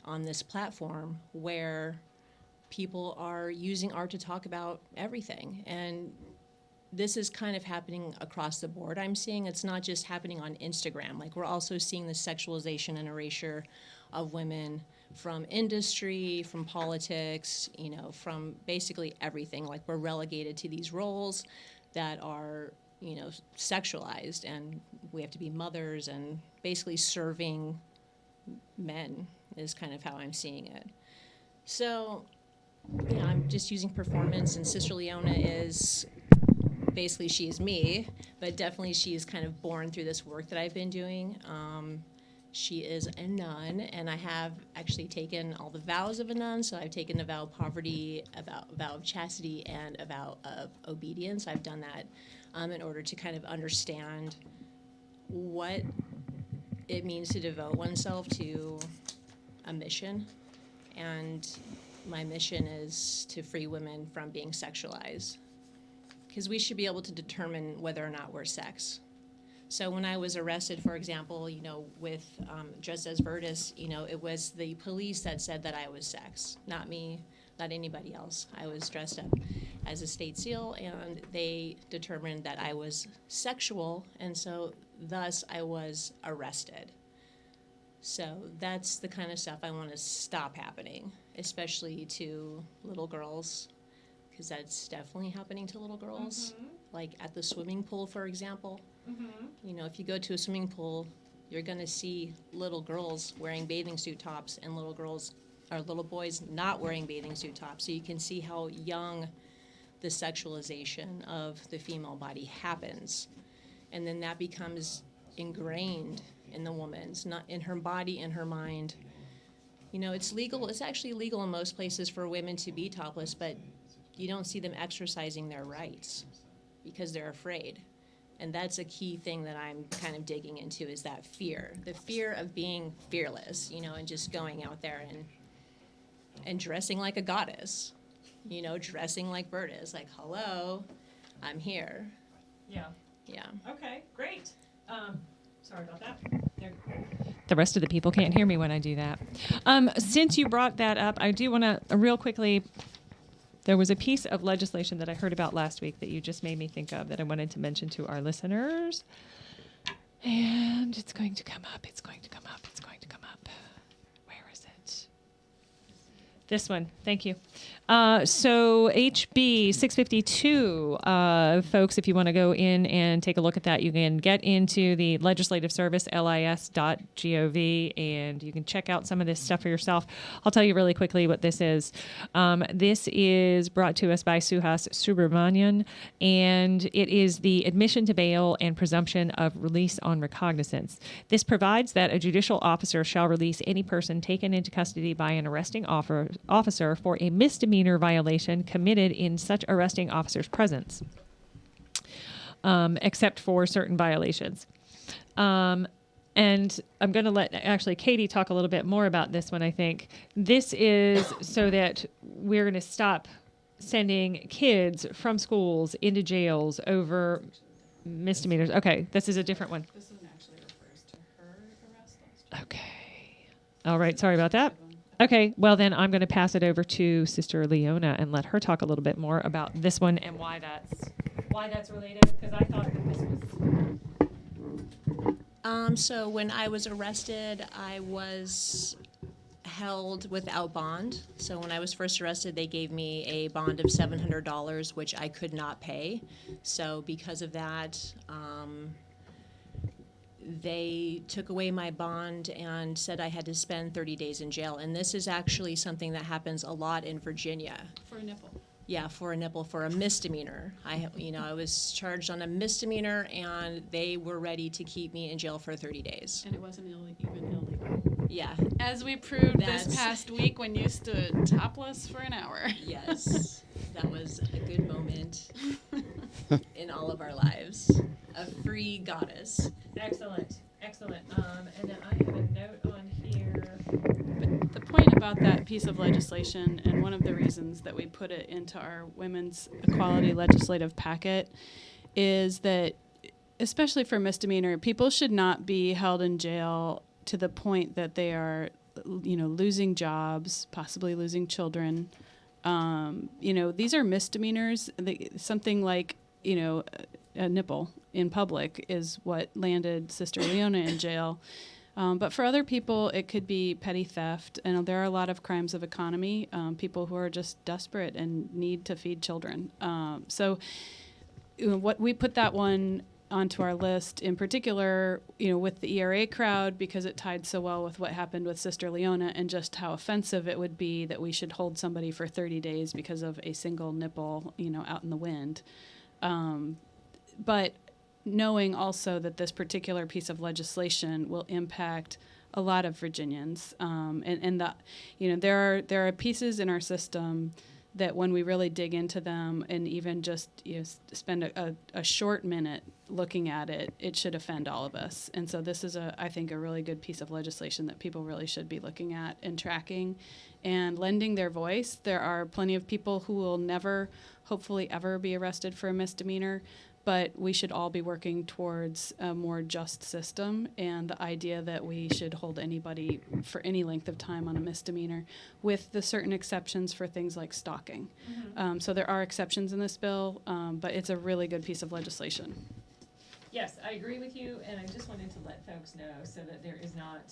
on this platform where people are using art to talk about everything. And this is kind of happening across the board. I'm seeing it's not just happening on Instagram. Like, we're also seeing the sexualization and erasure of women from industry, from politics, from basically everything. Like, we're relegated to these roles that are, sexualized, and we have to be mothers and basically serving men is kind of how I'm seeing it. So, I'm just using performance, and Sister Leona is basically, she is me, but definitely she is kind of born through this work that I've been doing. She is a nun, and I have actually taken all the vows of a nun. So I've taken a vow of poverty, a vow of chastity, and a vow of obedience. I've done that in order to kind of understand what it means to devote oneself to a mission. And my mission is to free women from being sexualized, because we should be able to determine whether or not we're sex. So when I was arrested, for example, with Just as Vertus, it was the police that said that I was sex, not me, not anybody else. I was dressed up as a state seal, and they determined that I was sexual, and so thus I was arrested. So that's the kind of stuff I want to stop happening, especially to little girls, because that's definitely happening to little girls. Like at the swimming pool, for example. You know, if you go to a swimming pool, you're going to see little girls wearing bathing suit tops and little boys not wearing bathing suit tops. So you can see how young the sexualization of the female body happens. And then that becomes ingrained in the woman's, not in her body, in her mind. You know, it's legal. It's actually legal in most places for women to be topless, but you don't see them exercising their rights because they're afraid. And that's a key thing that I'm kind of digging into, is that fear. The fear of being fearless, you know, and just going out there and dressing like a goddess. You know, dressing like Bert is. Like, hello, I'm here. Yeah. Yeah. Okay, great. Sorry about that. The rest of the people can't hear me when I do that. Since you brought that up, I do want to real quickly, there was a piece of legislation that I heard about last week that you just made me think of that I wanted to mention to our listeners. And it's going to come up. It's going to come up. It's going to come up. Where is it? This one. Thank you. So HB 652, folks, if you want to go in and take a look at that, you can get into the legislative service, lis.gov, and you can check out some of this stuff for yourself. I'll tell you really quickly what this is. This is brought to us by Suhas Subramanian, and it is the admission to bail and presumption of release on recognizance. This provides that a judicial officer shall release any person taken into custody by an arresting officer for a misdemeanor violation committed in such arresting officer's presence, except for certain violations. And I'm going to let actually Katie talk a little bit more about this one, I think. This is so that we're going to stop sending kids from schools into jails over misdemeanors. Okay, this is a different one. This one actually refers to her arrest last week. Okay. All right, sorry about that. Okay, well then I'm going to pass it over to Sister Leona and let her talk a little bit more about this one and why that's related, because I thought that this was... So when I was arrested, I was held without bond. So when I was first arrested, they gave me a bond of $700, which I could not pay. So because of that, they took away my bond and said I had to spend 30 days in jail. And this is actually something that happens a lot in Virginia. For a nipple. Yeah, for a nipple, for a misdemeanor. I was charged on a misdemeanor, and they were ready to keep me in jail for 30 days. And it wasn't even illegal. Yeah. As we proved this past week when you stood topless for an hour. Yes, that was a good moment in all of our lives. A free goddess. Excellent. And then I have a note on here. But the point about that piece of legislation, and one of the reasons that we put it into our women's equality legislative packet, is that, especially for misdemeanor, people should not be held in jail to the point that they are, losing jobs, possibly losing children. These are misdemeanors. Something like, a nipple in public is what landed Sister Leona in jail. But for other people, it could be petty theft. And there are a lot of crimes of economy, people who are just desperate and need to feed children. So what we put that one onto our list in particular, with the E.R.A. crowd, because it tied so well with what happened with Sister Leona and just how offensive it would be that we should hold somebody for 30 days because of a single nipple, out in the wind. But knowing also that this particular piece of legislation will impact a lot of Virginians, there are pieces in our system that when we really dig into them and even just spend a short minute looking at it, it should offend all of us. And so this is I think a really good piece of legislation that people really should be looking at and tracking and lending their voice. There are plenty of people who will never, hopefully ever, be arrested for a misdemeanor, but we should all be working towards a more just system, and the idea that we should hold anybody for any length of time on a misdemeanor, with the certain exceptions for things like stalking. So there are exceptions in this bill, but it's a really good piece of legislation. Yes, I agree with you, and I just wanted to let folks know so that there is not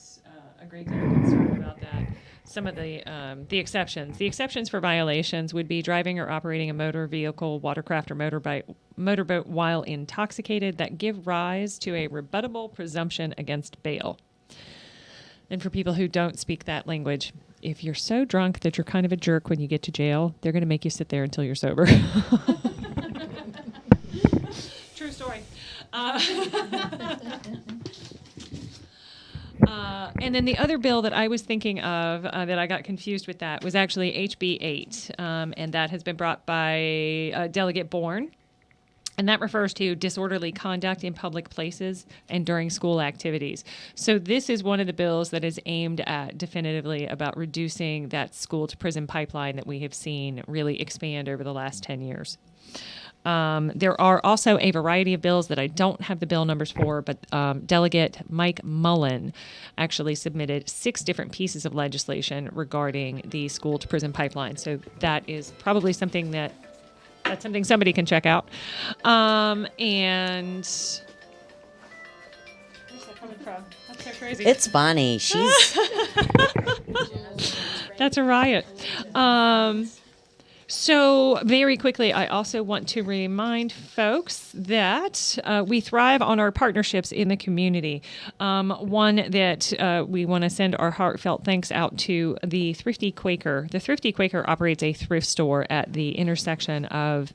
a great deal of concern about that. Some of the exceptions. The exceptions for violations would be driving or operating a motor vehicle, watercraft, or motorboat while intoxicated that give rise to a rebuttable presumption against bail. And for people who don't speak that language, if you're so drunk that you're kind of a jerk when you get to jail, they're going to make you sit there until you're sober. True story. And then the other bill that I was thinking of that I got confused with that was actually HB 8, and that has been brought by Delegate Bourne. And that refers to disorderly conduct in public places and during school activities. So this is one of the bills that is aimed at definitively about reducing that school to prison pipeline that we have seen really expand over the last 10 years. There are also a variety of bills that I don't have the bill numbers for, but Delegate Mike Mullen actually submitted 6 different pieces of legislation regarding the school to prison pipeline. So that is probably something that's something somebody can check out. And where's that coming from? That's so crazy. It's Bonnie. She's That's a riot. So very quickly, I also want to remind folks that we thrive on our partnerships in the community. One that we want to send our heartfelt thanks out to the Thrifty Quaker. The Thrifty Quaker operates a thrift store at the intersection of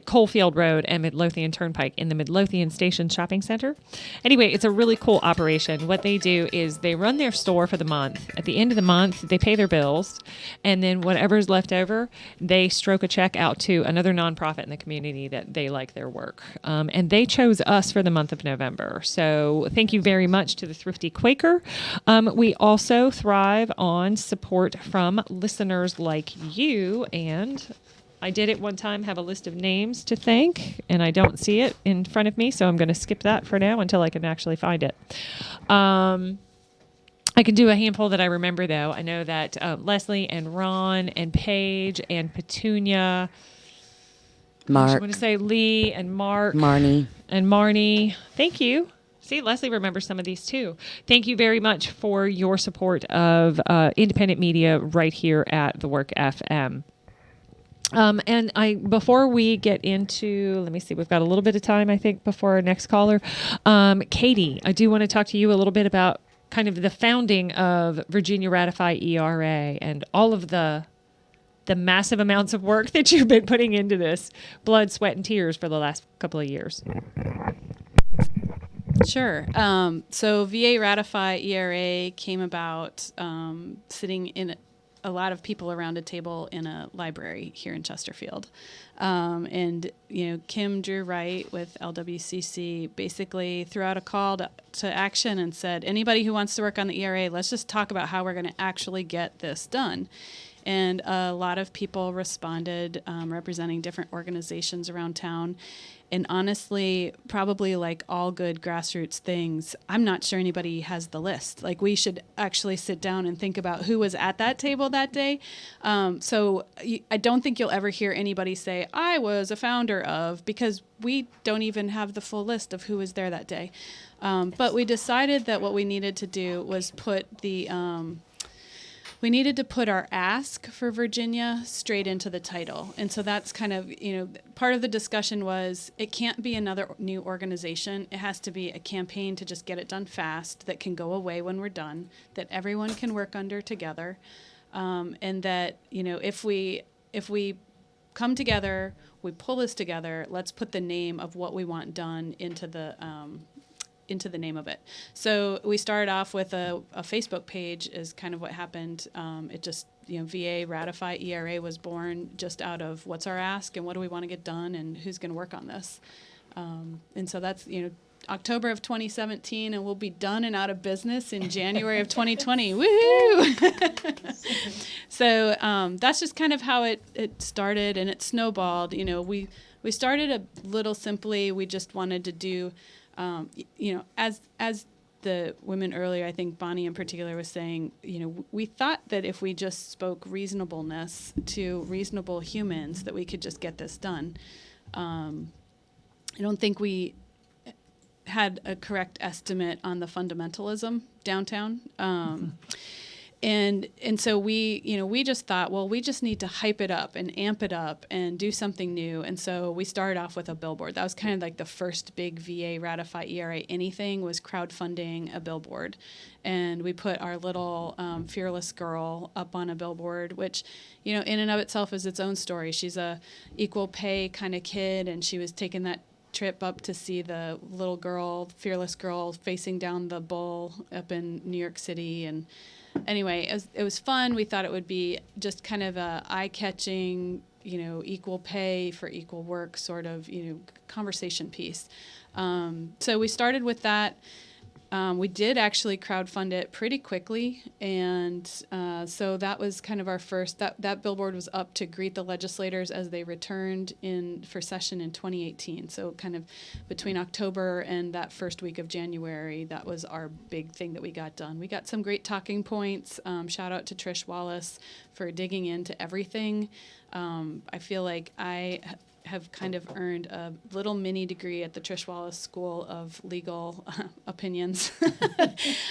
Coalfield Road and Midlothian Turnpike in the Midlothian Station Shopping Center. Anyway, it's a really cool operation. What they do is they run their store for the month. At the end of the month, they pay their bills, and then whatever's left over, they stroke a check out to another nonprofit in the community that they like their work. And they chose us for the month of November. So thank you very much to the Thrifty Quaker. We also thrive on support from listeners like you, and I did at one time have a list of names to thank, and I don't see it in front of me, so I'm going to skip that for now until I can actually find it. I can do a handful that I remember, though. I know that Leslie and Ron and Paige and Petunia. Mark. I want to say Lee and Mark. Marnie. And Marnie. Thank you. See, Leslie remembers some of these, too. Thank you very much for your support of independent media right here at the WRWK. And before we get into, let me see, we've got a little bit of time, I think, before our next caller. Katie, I do want to talk to you a little bit about kind of the founding of Virginia Ratify E.R.A. and all of the massive amounts of work that you've been putting into this, blood, sweat, and tears for the last couple of years. Sure. So VaRatifyERA came about sitting in a lot of people around a table in a library here in Chesterfield. And, Kim Drew Wright with LWCC basically threw out a call to action and said, anybody who wants to work on the E.R.A., let's just talk about how we're going to actually get this done. And a lot of people responded, representing different organizations around town. And honestly, probably like all good grassroots things, I'm not sure anybody has the list. Like, we should actually sit down and think about who was at that table that day. So I don't think you'll ever hear anybody say, I was a founder of, because we don't even have the full list of who was there that day. But we decided that what we needed to do was put we needed to put our ask for Virginia straight into the title. And so that's kind of, part of the discussion was it can't be another new organization. It has to be a campaign to just get it done fast, that can go away when we're done, that everyone can work under together. And that, if we come together, we pull this together, let's put the name of what we want done into the name of it. So we started off with a Facebook page is kind of what happened. It just, VA Ratify E.R.A. was born just out of what's our ask and what do we want to get done and who's going to work on this. And so that's, October of 2017, and we'll be done and out of business in January of 2020. Woohoo! So that's just kind of how it started, and it snowballed. We started a little simply. We just wanted to do, as the women earlier, I think Bonnie in particular was saying, we thought that if we just spoke reasonableness to reasonable humans, that we could just get this done. I don't think we had a correct estimate on the fundamentalism downtown. And so we just thought, well, we just need to hype it up and amp it up and do something new. And so we started off with a billboard. That was kind of like the first big VA Ratify E.R.A. anything, was crowdfunding a billboard. And we put our little fearless girl up on a billboard, which, in and of itself is its own story. She's a equal pay kind of kid, and she was taking that trip up to see the little girl, fearless girl, facing down the bull up in New York City. And anyway, it was fun. We thought it would be just kind of a eye-catching, equal pay for equal work sort of, conversation piece. So we started with that. We did actually crowdfund it pretty quickly, and so that was kind of our first. That billboard was up to greet the legislators as they returned for session in 2018. So kind of between October and that first week of January, that was our big thing that we got done. We got some great talking points. Shout out to Trish Wallace for digging into everything. I feel like I have kind of earned a little mini degree at the Trish Wallace School of Legal Opinions.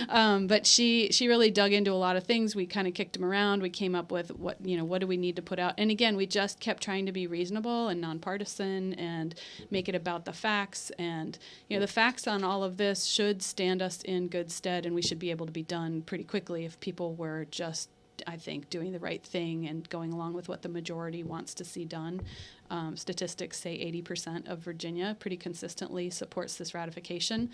But she really dug into a lot of things. We kind of kicked them around. We came up with what do we need to put out. And again, we just kept trying to be reasonable and nonpartisan and make it about the facts. And, the facts on all of this should stand us in good stead, and we should be able to be done pretty quickly if people were just, I think, doing the right thing and going along with what the majority wants to see done. Statistics say 80% of Virginia pretty consistently supports this ratification.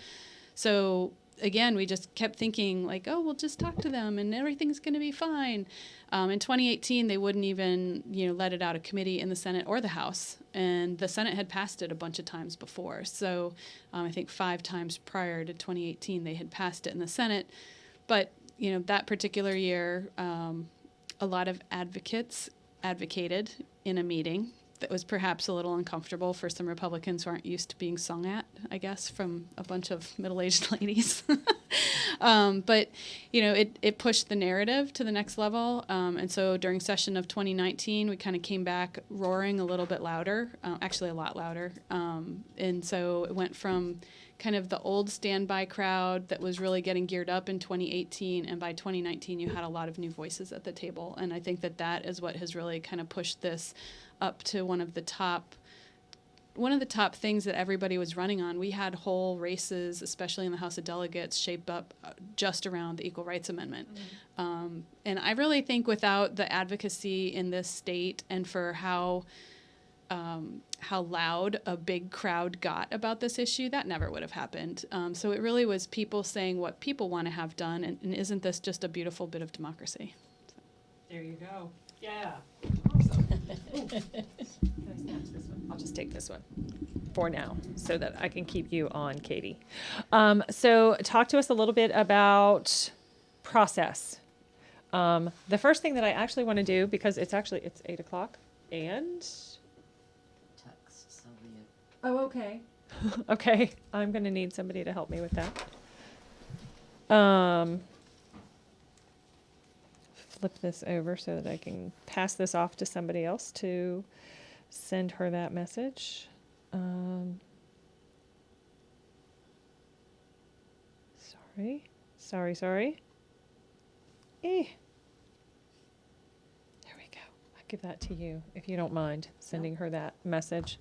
So again, we just kept thinking like, oh, we'll just talk to them and everything's going to be fine. In 2018, they wouldn't even let it out of committee in the Senate or the House, and the Senate had passed it a bunch of times before. So I think 5 times prior to 2018, they had passed it in the Senate, but that particular year, a lot of advocates advocated in a meeting that was perhaps a little uncomfortable for some Republicans who aren't used to being sung at, I guess, from a bunch of middle-aged ladies. But, it pushed the narrative to the next level. And so during session of 2019, we kind of came back roaring a little bit louder, actually a lot louder. And so it went from kind of the old standby crowd that was really getting geared up in 2018, and by 2019 you had a lot of new voices at the table. And I think that is what has really kind of pushed this up to one of the top things that everybody was running on. We had whole races, especially in the House of Delegates, shaped up just around the Equal Rights Amendment. Mm-hmm. And I really think without the advocacy in this state and for how loud a big crowd got about this issue, that never would have happened. So it really was people saying what people want to have done, and isn't this just a beautiful bit of democracy? So. There you go. Yeah. Awesome. Can I snatch this one? I'll just take this one for now so that I can keep you on, Kati. So talk to us a little bit about process. The first thing that I actually want to do, because it's 8 o'clock and... Oh, okay. Okay, I'm going to need somebody to help me with that. Flip this over so that I can pass this off to somebody else to send her that message. Sorry. There we go. I'll give that to you if you don't mind sending her that message.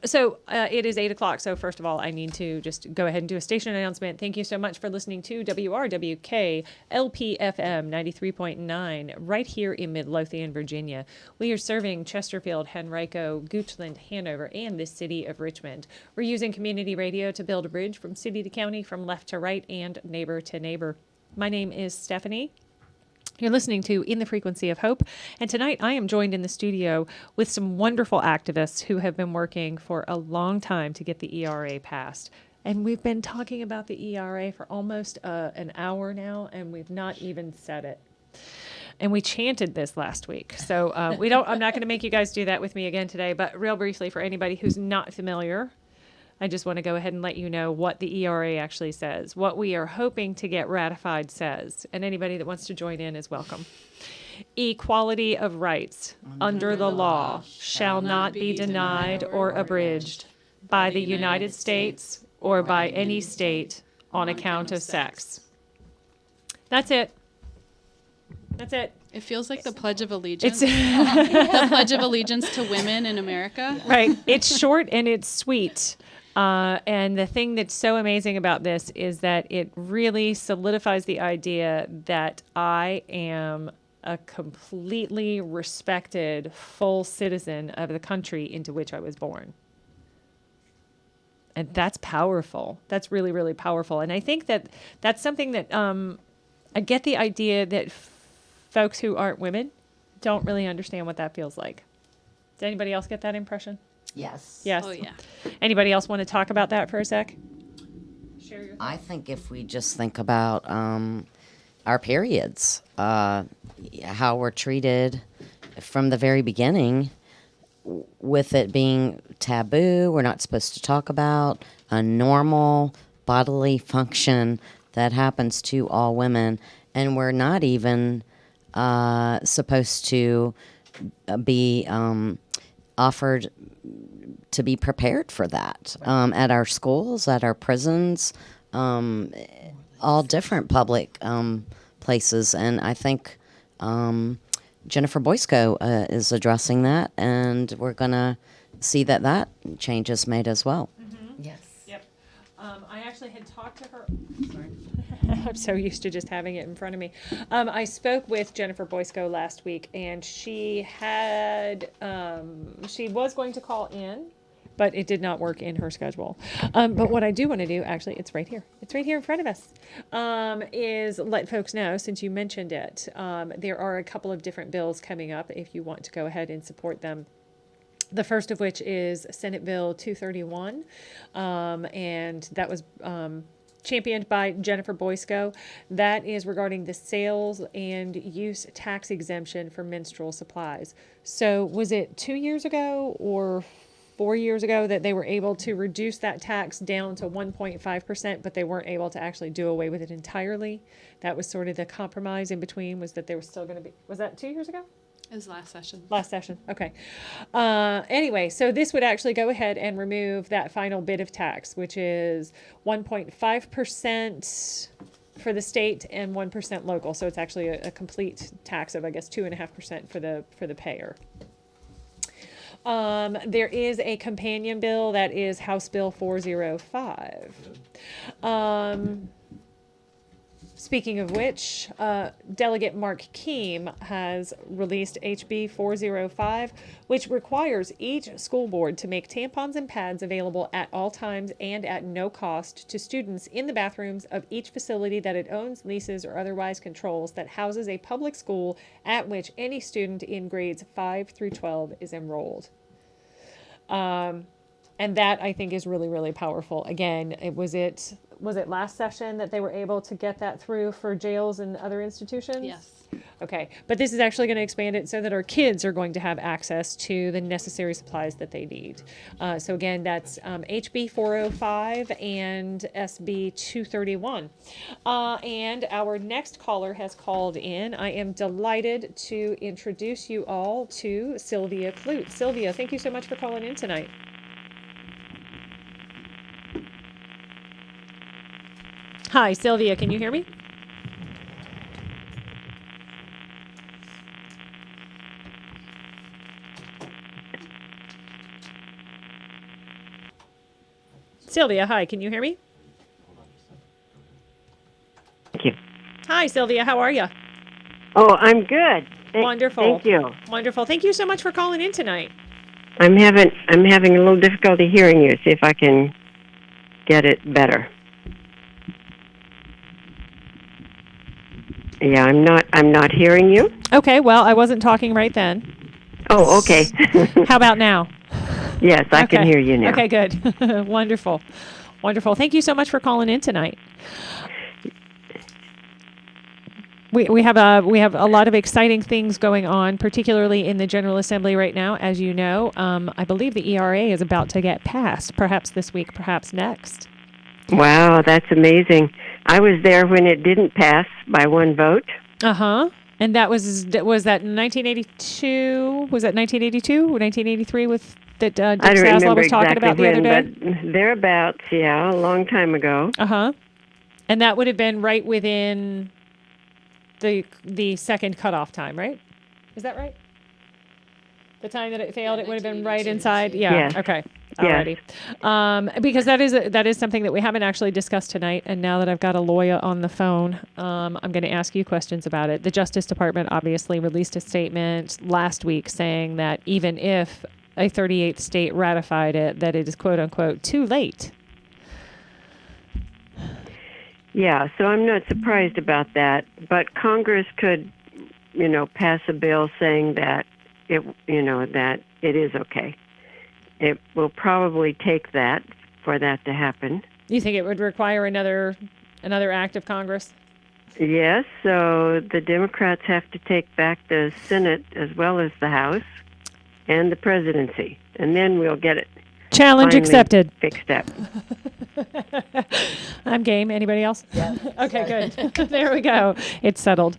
So it is 8 o'clock. So first of all, I need to just go ahead and do a station announcement. Thank you so much for listening to WRWK LPFM 93.9 right here in Midlothian, Virginia. We are serving Chesterfield, Henrico, Goochland, Hanover, and the city of Richmond. We're using community radio to build a bridge from city to county, from left to right, and neighbor to neighbor. My name is Stephanie. You're listening to In the Frequency of Hope, and tonight I am joined in the studio with some wonderful activists who have been working for a long time to get the E.R.A. passed. And we've been talking about the E.R.A. for almost an hour now, and we've not even said it. And we chanted this last week, so I'm not going to make you guys do that with me again today, but real briefly, for anybody who's not familiar, I just want to go ahead and let you know what the E.R.A. actually says, what we are hoping to get ratified says, and anybody that wants to join in is welcome. Equality of rights under the law shall not be denied or abridged. by the United States or by any state on account of sex. That's it. That's it. It feels like the Pledge of Allegiance. It's the Pledge of Allegiance to women in America. Right. It's short and it's sweet. And the thing that's so amazing about this is that it really solidifies the idea that I am a completely respected, full citizen of the country into which I was born. And that's powerful. That's really, really powerful. And I think that that's something that I get the idea that folks who aren't women don't really understand what that feels like. Did anybody else get that impression? Yes. Yes. Oh, yeah. Anybody else want to talk about that for a sec? I think if we just think about our periods, how we're treated from the very beginning, with it being taboo, we're not supposed to talk about a normal bodily function that happens to all women, and we're not even supposed to be offered to be prepared for that at our schools, at our prisons, all different public places. And I think Jennifer Boysko is addressing that, and we're going to see that change is made as well. Mm-hmm. Yes. Yep. I actually had talked to her. Sorry. I'm so used to just having it in front of me. I spoke with Jennifer Boysko last week, and she had she was going to call in, but it did not work in her schedule. But what I do want to do, actually, it's right here. It's right here in front of us, is let folks know, since you mentioned it, there are a couple of different bills coming up if you want to go ahead and support them. The first of which is Senate Bill 231, and that was championed by Jennifer Boysko. That is regarding the sales and use tax exemption for menstrual supplies. So was it 2 years ago or 4 years ago that they were able to reduce that tax down to 1.5%, but they weren't able to actually do away with it entirely? That was sort of the compromise in between, was that they were still going to be, was that 2 years ago? It was last session. Last session. Okay. Anyway, so this would actually go ahead and remove that final bit of tax, which is 1.5% for the state and 1% local. So it's actually a complete tax of, I guess, 2.5% for the payer. There is a companion bill that is House Bill 405. Speaking of which, Delegate Mark Keem has released HB 405, which requires each school board to make tampons and pads available at all times and at no cost to students in the bathrooms of each facility that it owns, leases, or otherwise controls that houses a public school at which any student in grades 5 through 12 is enrolled. And that, I think, is really, really powerful. Again, was it last session that they were able to get that through for jails and other institutions? Yes. Okay. But this is actually going to expand it so that our kids are going to have access to the necessary supplies that they need. So again, that's HB 405 and SB 231. And our next caller has called in. I am delighted to introduce you all to Sylvia Clute. Sylvia, thank you so much for calling in tonight. Hi, Sylvia, can you hear me? Sylvia, hi, can you hear me? Thank you. Hi, Sylvia, how are you? Oh, I'm good. Wonderful. Thank you. Wonderful. Thank you so much for calling in tonight. I'm having a little difficulty hearing you. See if I can get it better. Yeah, I'm not hearing you. Okay, well, I wasn't talking right then. Oh, okay. How about now? Yes, I can hear you now. Okay, good. Wonderful. Wonderful. Thank you so much for calling in tonight. We have a lot of exciting things going on, particularly in the General Assembly right now. As you know, I believe the E.R.A. is about to get passed, perhaps this week, perhaps next. Wow, that's amazing. I was there when it didn't pass by one vote. Uh-huh. And that was that 1982? Was that 1982 or 1983 with that Dick I don't Zaslow remember was talking exactly about the other when, day? but thereabouts, yeah, a long time ago. Uh-huh. And that would have been right within the second cutoff time, right? Is that right? The time that it failed, it would have been right inside. Yeah. Yes. Okay. Yes. Alrighty. Because that is something that we haven't actually discussed tonight. And now that I've got a lawyer on the phone, I'm going to ask you questions about it. The Justice Department obviously released a statement last week saying that even if a 38th state ratified it, that it is quote unquote too late. Yeah, so I'm not surprised about that. But Congress could, pass a bill saying that that it is okay. It will probably take that for that to happen. You think it would require another act of Congress? Yes, so the Democrats have to take back the Senate as well as the House and the presidency, and then we'll get it. Challenge accepted. Fixed up. I'm game. Anybody else? Yeah. Okay, good. There we go. It's settled.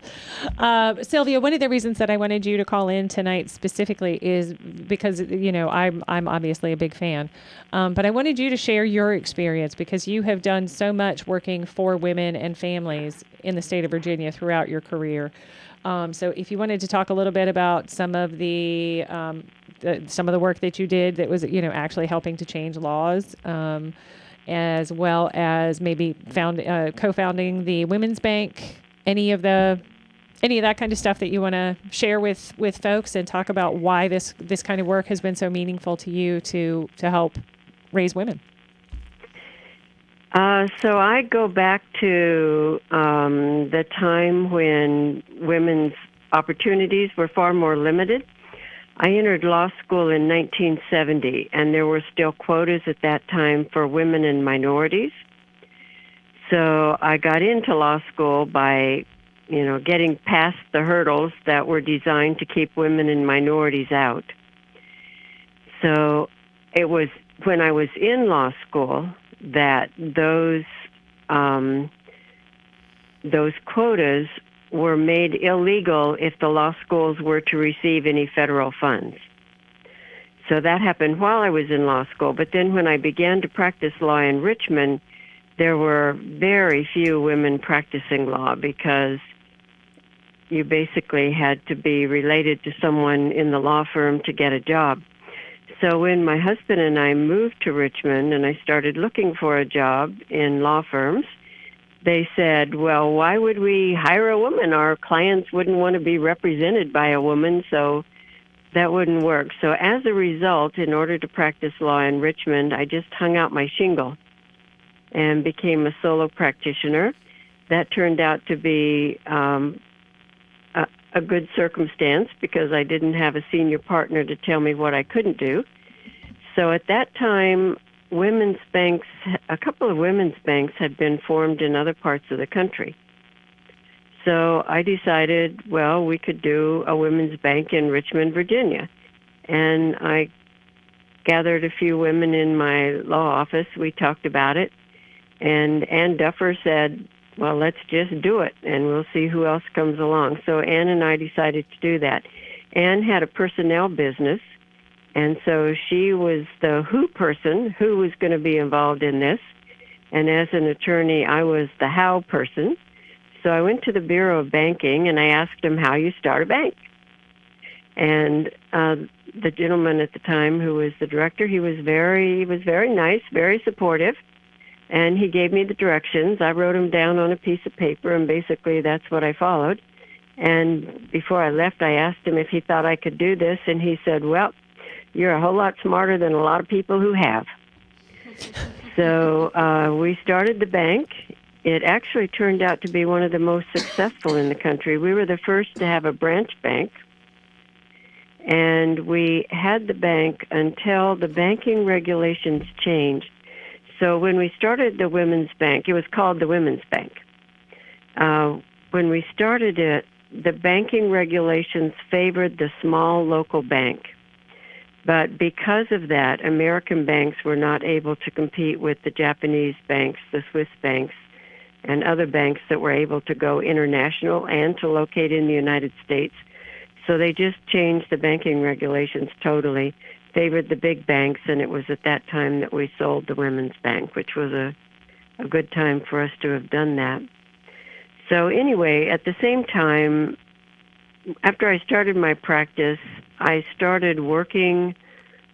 Sylvia, one of the reasons that I wanted you to call in tonight specifically is because, I'm obviously a big fan. But I wanted you to share your experience because you have done so much working for women and families in the state of Virginia throughout your career. So if you wanted to talk a little bit about some of the work that you did that was, actually helping to change laws, as well as maybe co-founding the Women's Bank, any of that kind of stuff that you want to share with folks and talk about why this kind of work has been so meaningful to you to help raise women. So I go back to the time when women's opportunities were far more limited. I entered law school in 1970, and there were still quotas at that time for women and minorities. So I got into law school by, getting past the hurdles that were designed to keep women and minorities out. So it was when I was in law school that those quotas were made illegal if the law schools were to receive any federal funds. So that happened while I was in law school. But then when I began to practice law in Richmond, there were very few women practicing law because you basically had to be related to someone in the law firm to get a job. So when my husband and I moved to Richmond and I started looking for a job in law firms, they said, well, why would we hire a woman? Our clients wouldn't want to be represented by a woman, so that wouldn't work. So as a result, in order to practice law in Richmond, I just hung out my shingle and became a solo practitioner. That turned out to be a good circumstance because I didn't have a senior partner to tell me what I couldn't do. So at that time, women's banks, a couple of women's banks had been formed in other parts of the country. So I decided, well, we could do a women's bank in Richmond, Virginia. And I gathered a few women in my law office. We talked about it. And Ann Duffer said, well, let's just do it, and we'll see who else comes along. So Ann and I decided to do that. Ann had a personnel business, and so she was the who person, who was going to be involved in this. And as an attorney, I was the how person. So I went to the Bureau of Banking, and I asked him how you start a bank. And the gentleman at the time who was the director, he was very nice, very supportive. And he gave me the directions. I wrote them down on a piece of paper, and basically that's what I followed. And before I left, I asked him if he thought I could do this, and he said, well, you're a whole lot smarter than a lot of people who have. So we started the bank. It actually turned out to be one of the most successful in the country. We were the first to have a branch bank, and we had the bank until the banking regulations changed. So when we started the Women's Bank, it was called the Women's Bank. When we started it, the banking regulations favored the small local bank. But because of that, American banks were not able to compete with the Japanese banks, the Swiss banks, and other banks that were able to go international and to locate in the United States. So they just changed the banking regulations totally favored the big banks, and it was at that time that we sold the Women's Bank, which was a good time for us to have done that. So anyway, at the same time, after I started my practice, I started working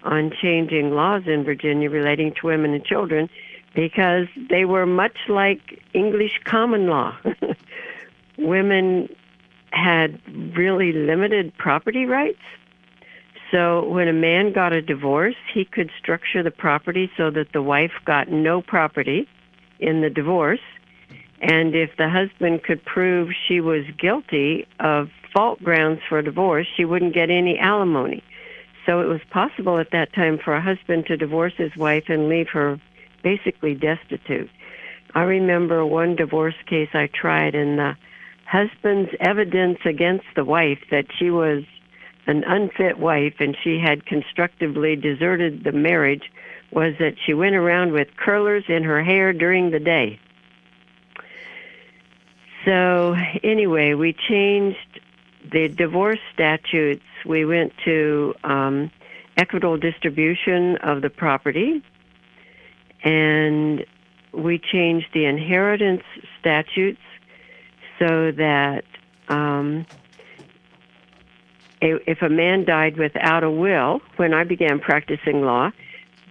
on changing laws in Virginia relating to women and children because they were much like English common law. Women had really limited property rights. So when a man got a divorce, he could structure the property so that the wife got no property in the divorce. And if the husband could prove she was guilty of fault grounds for divorce, she wouldn't get any alimony. So it was possible at that time for a husband to divorce his wife and leave her basically destitute. I remember one divorce case I tried, and the husband's evidence against the wife that she was an unfit wife and she had constructively deserted the marriage was that she went around with curlers in her hair during the day. So anyway, we changed the divorce statutes. We went to equitable distribution of the property, and we changed the inheritance statutes so that if a man died without a will, when I began practicing law,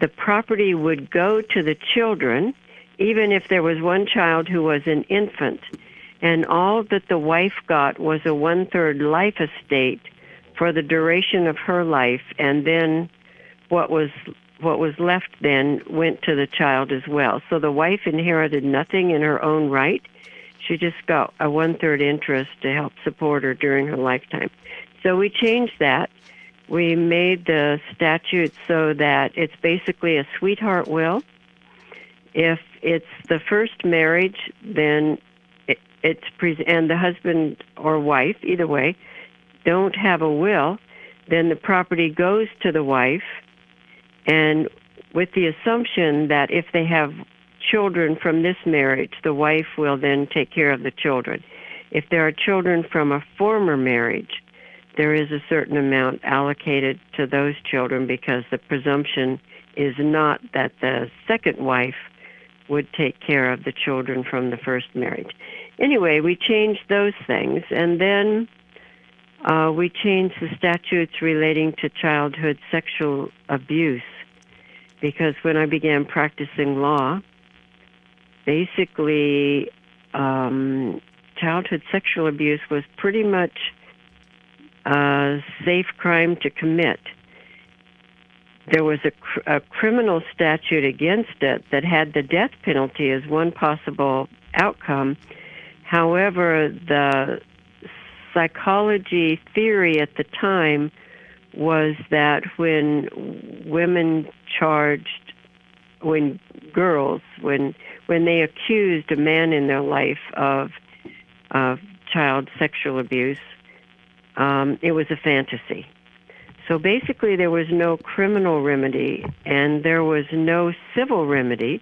the property would go to the children, even if there was one child who was an infant. And all that the wife got was a 1/3 life estate for the duration of her life, and then what was left then went to the child as well. So the wife inherited nothing in her own right. She just got a 1/3 interest to help support her during her lifetime. So we changed that. We made the statute so that it's basically a sweetheart will. If it's the first marriage, then and the husband or wife, either way, don't have a will, then the property goes to the wife, and with the assumption that if they have children from this marriage, the wife will then take care of the children. If there are children from a former marriage, there is a certain amount allocated to those children because the presumption is not that the second wife would take care of the children from the first marriage. Anyway, we changed those things, and then we changed the statutes relating to childhood sexual abuse, because when I began practicing law, basically childhood sexual abuse was pretty much a safe crime to commit. There was a criminal statute against it that had the death penalty as one possible outcome. However, the psychology theory at the time was that when girls they accused a man in their life of child sexual abuse, it was a fantasy. So basically there was no criminal remedy and there was no civil remedy,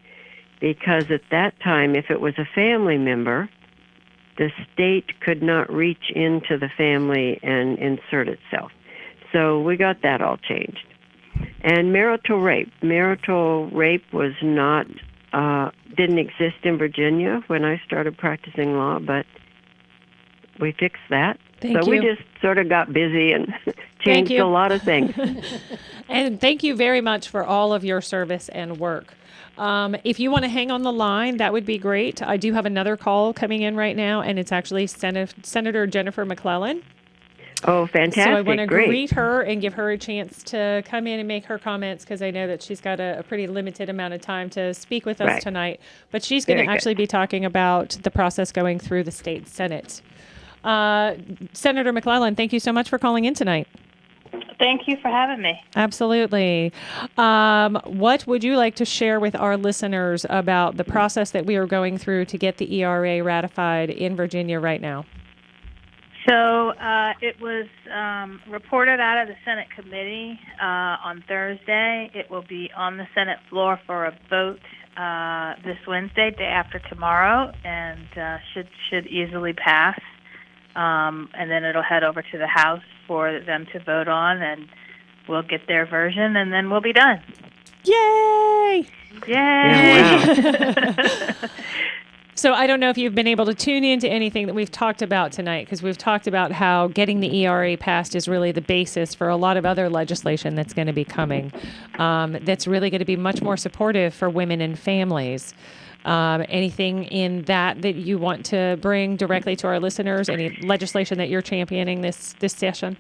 because at that time, if it was a family member, the state could not reach into the family and insert itself. So we got that all changed. And marital rape. Marital rape was not, didn't exist in Virginia when I started practicing law, but we fixed that. Thank you. We just sort of got busy and changed a lot of things. And thank you very much for all of your service and work. If you want to hang on the line, that would be great. I do have another call coming in right now, and it's actually Senator Jennifer McClellan. Oh, fantastic. So I want to greet her and give her a chance to come in and make her comments, because I know that she's got a pretty limited amount of time to speak with us tonight. But she's going to actually be talking about the process going through the state Senate. Senator McClellan, thank you so much for calling in tonight. Thank you for having me. Absolutely. What would you like to share with our listeners about the process that we are going through to get the E.R.A. ratified in Virginia right now? So it was reported out of the Senate committee on Thursday. It will be on the Senate floor for a vote this Wednesday, day after tomorrow, and should easily pass. And then it'll head over to the House for them to vote on, and we'll get their version, and then we'll be done. Yay! Yay! So I don't know if you've been able to tune into anything that we've talked about tonight, because we've talked about how getting the E.R.A. passed is really the basis for a lot of other legislation that's going to be coming, that's really going to be much more supportive for women and families. Anything in that you want to bring directly to our listeners? Any legislation that you're championing this session?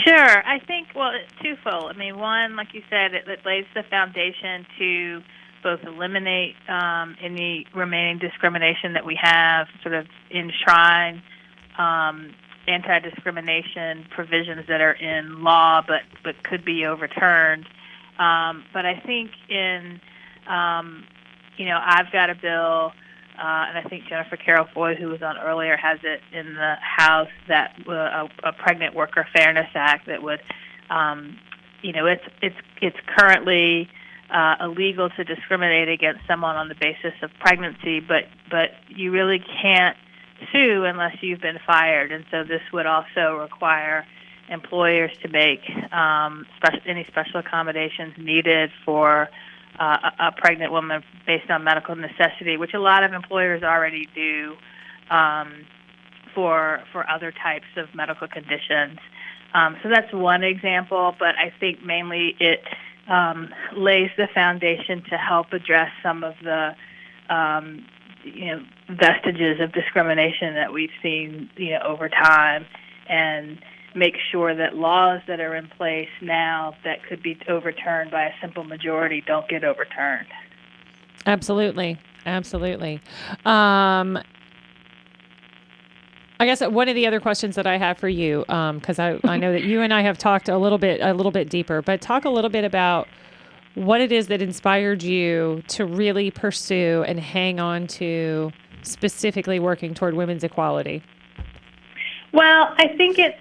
Sure. I think, well, it's twofold. I mean, one, like you said, it lays the foundation to both eliminate any remaining discrimination that we have, sort of enshrine anti-discrimination provisions that are in law but could be overturned. But I think I've got a bill, and I think Jennifer Carroll-Foy, who was on earlier, has it in the House, that a Pregnant Worker Fairness Act that would, it's currently illegal to discriminate against someone on the basis of pregnancy, but you really can't sue unless you've been fired. And so this would also require employers to make any special accommodations needed for a pregnant woman based on medical necessity, which a lot of employers already do for other types of medical conditions. So that's one example, but I think mainly it lays the foundation to help address some of the vestiges of discrimination that we've seen over time, and make sure that laws that are in place now that could be overturned by a simple majority don't get overturned. Absolutely. I guess one of the other questions that I have for you, because I know that you and I have talked a little bit deeper, but talk a little bit about what it is that inspired you to really pursue and hang on to specifically working toward women's equality. Well, I think it's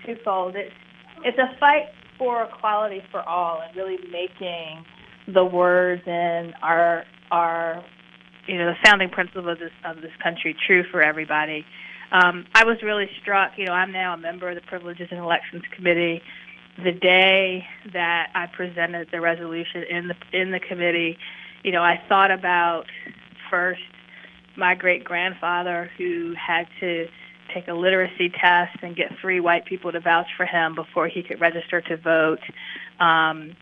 twofold. It's a fight for equality for all, and really making the words in our the founding principles of this country true for everybody. I was really struck. I'm now a member of the Privileges and Elections Committee. The day that I presented the resolution in the committee, I thought about first my great-grandfather, who had to take a literacy test and get 3 white people to vouch for him before he could register to vote, and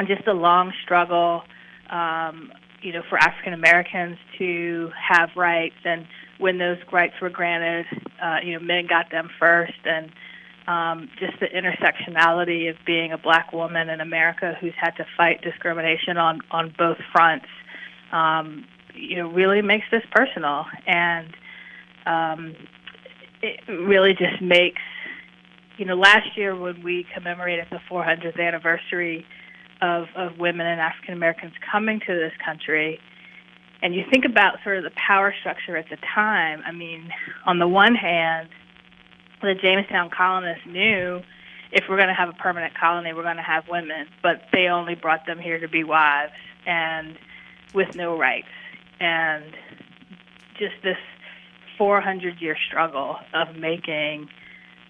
just a long struggle, for African Americans to have rights. And when those rights were granted, men got them first, and just the intersectionality of being a black woman in America who's had to fight discrimination on both fronts, really makes this personal. And it really just makes, last year when we commemorated the 400th anniversary of women and African Americans coming to this country, and you think about sort of the power structure at the time. I mean, on the one hand, the Jamestown colonists knew if we're going to have a permanent colony, we're going to have women, but they only brought them here to be wives and with no rights. And just this 400-year struggle of making,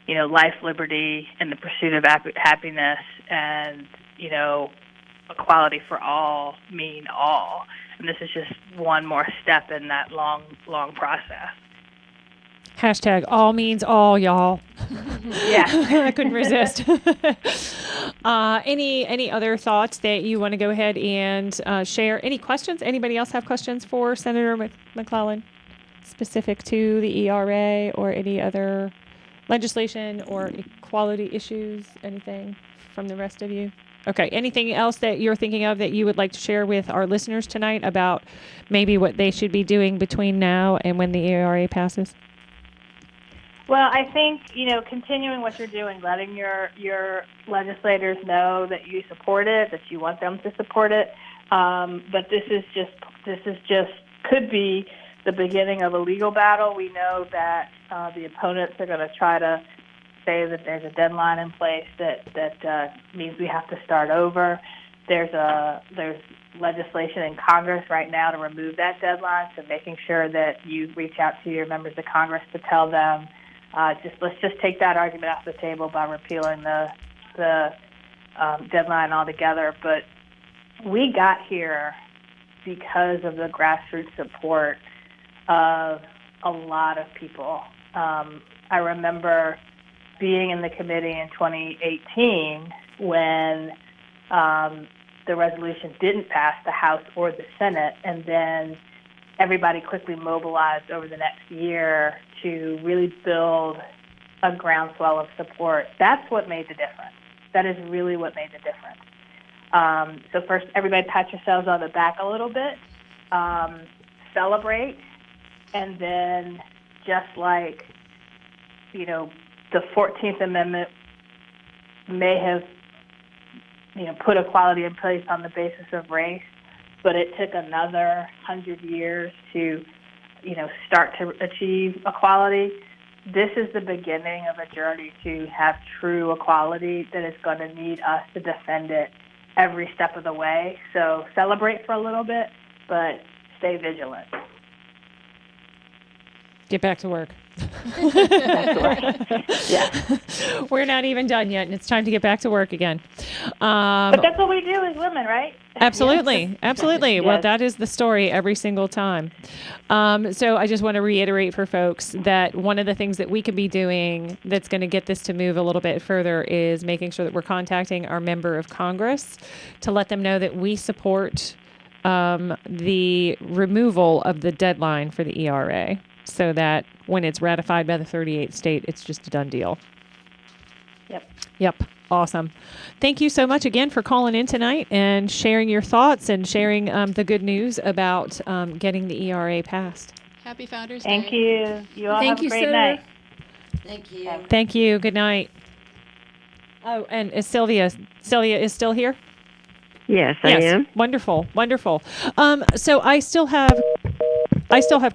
life, liberty, and the pursuit of happiness and, equality for all mean all. And this is just one more step in that long, long process. Hashtag all means all, y'all. Yeah. I couldn't resist. Any other thoughts that you want to go ahead and share? Any questions? Anybody else have questions for Senator McClellan specific to the E.R.A. or any other legislation or equality issues? Anything from the rest of you? Okay. Anything else that you're thinking of that you would like to share with our listeners tonight about maybe what they should be doing between now and when the E.R.A. passes? Well, I think, continuing what you're doing, letting your legislators know that you support it, that you want them to support it. But this is just could be the beginning of a legal battle. We know that the opponents are going to try to say that there's a deadline in place that means we have to start over. There's legislation in Congress right now to remove that deadline, so making sure that you reach out to your members of Congress to tell them let's just take that argument off the table by repealing the deadline altogether. But we got here because of the grassroots support of a lot of people. I remember being in the committee in 2018 when the resolution didn't pass the House or the Senate, and then everybody quickly mobilized over the next year to really build a groundswell of support. That's what made the difference. That is really what made the difference. So first, everybody pat yourselves on the back a little bit, celebrate, and then just like, the 14th Amendment may have, put equality in place on the basis of race, but it took another 100 years to, start to achieve equality. This is the beginning of a journey to have true equality that is going to need us to defend it every step of the way. So celebrate for a little bit, but stay vigilant. Get back to work. Yeah. We're not even done yet, and it's time to get back to work again. But that's what we do as women, right? Absolutely. Absolutely. Yes. Well, that is the story every single time. So I just want to reiterate for folks that one of the things that we could be doing that's going to get this to move a little bit further is making sure that we're contacting our member of Congress to let them know that we support the removal of the deadline for the E.R.A. so that when it's ratified by the 38th state, it's just a done deal. Yep. Awesome. Thank you so much again for calling in tonight and sharing your thoughts and sharing the good news about getting the E.R.A. passed. Happy Founders Day. Thank you. You all have a great night. Thank you. Thank you. Good night. Oh, and is Sylvia is still here? Yes, I am. Wonderful. So I still have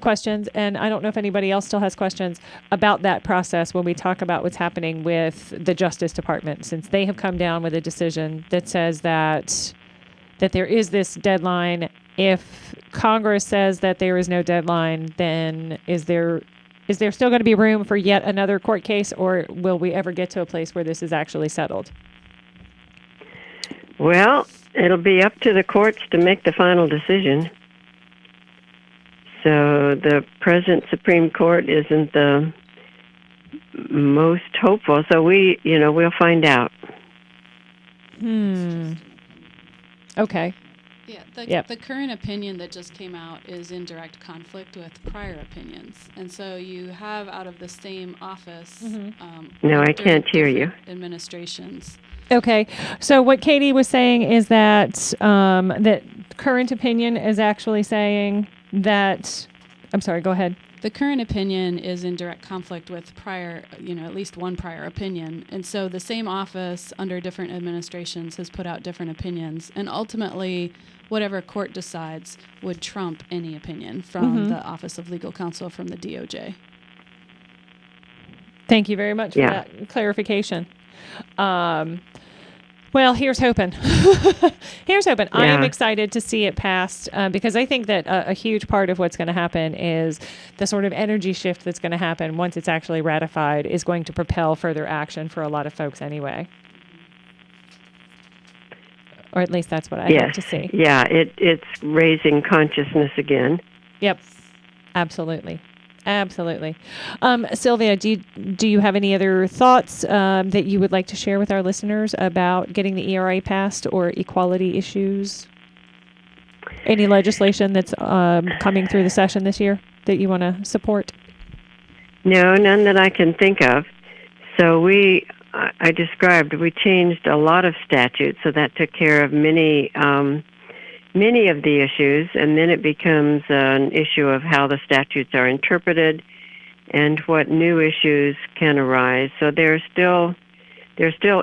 questions, and I don't know if anybody else still has questions about that process when we talk about what's happening with the Justice Department, since they have come down with a decision that says that there is this deadline. If Congress says that there is no deadline, then is there still going to be room for yet another court case, or will we ever get to a place where this is actually settled? Well, it'll be up to the courts to make the final decision. So the present Supreme Court isn't the most hopeful. So we'll find out. Okay. Yeah, the current opinion that just came out is in direct conflict with prior opinions. And so you have out of the same office. No, I can't hear you. Administrations. Okay. So what Katie was saying is that that current opinion is actually saying that, I'm sorry, go ahead. The current opinion is in direct conflict with prior, at least one prior opinion. And so the same office under different administrations has put out different opinions. And ultimately, whatever court decides would trump any opinion from the Office of Legal Counsel from the DOJ. Thank you very much for that clarification. Well, here's hoping. Here's hoping. I am excited to see it passed because I think that a huge part of what's going to happen is the sort of energy shift that's going to happen once it's actually ratified is going to propel further action for a lot of folks anyway. Or at least that's what I hope to see. Yeah, it's raising consciousness again. Yep, absolutely. Absolutely. Sylvia, do you have any other thoughts that you would like to share with our listeners about getting the E.R.A. passed or equality issues? Any legislation that's coming through the session this year that you want to support? No, none that I can think of. So I described, we changed a lot of statutes, so that took care of many of the issues, and then it becomes an issue of how the statutes are interpreted and what new issues can arise. So there's still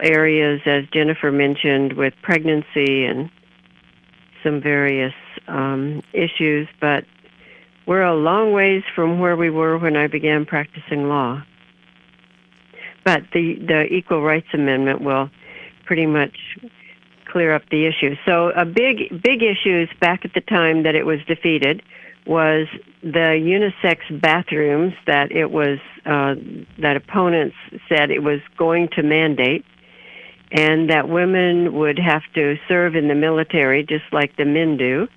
areas, as Jennifer mentioned, with pregnancy and some various issues, but we're a long ways from where we were when I began practicing law. But the Equal Rights Amendment will pretty much clear up the issue. So a big issues back at the time that it was defeated was the unisex bathrooms that it was that opponents said it was going to mandate, and that women would have to serve in the military just like the men do.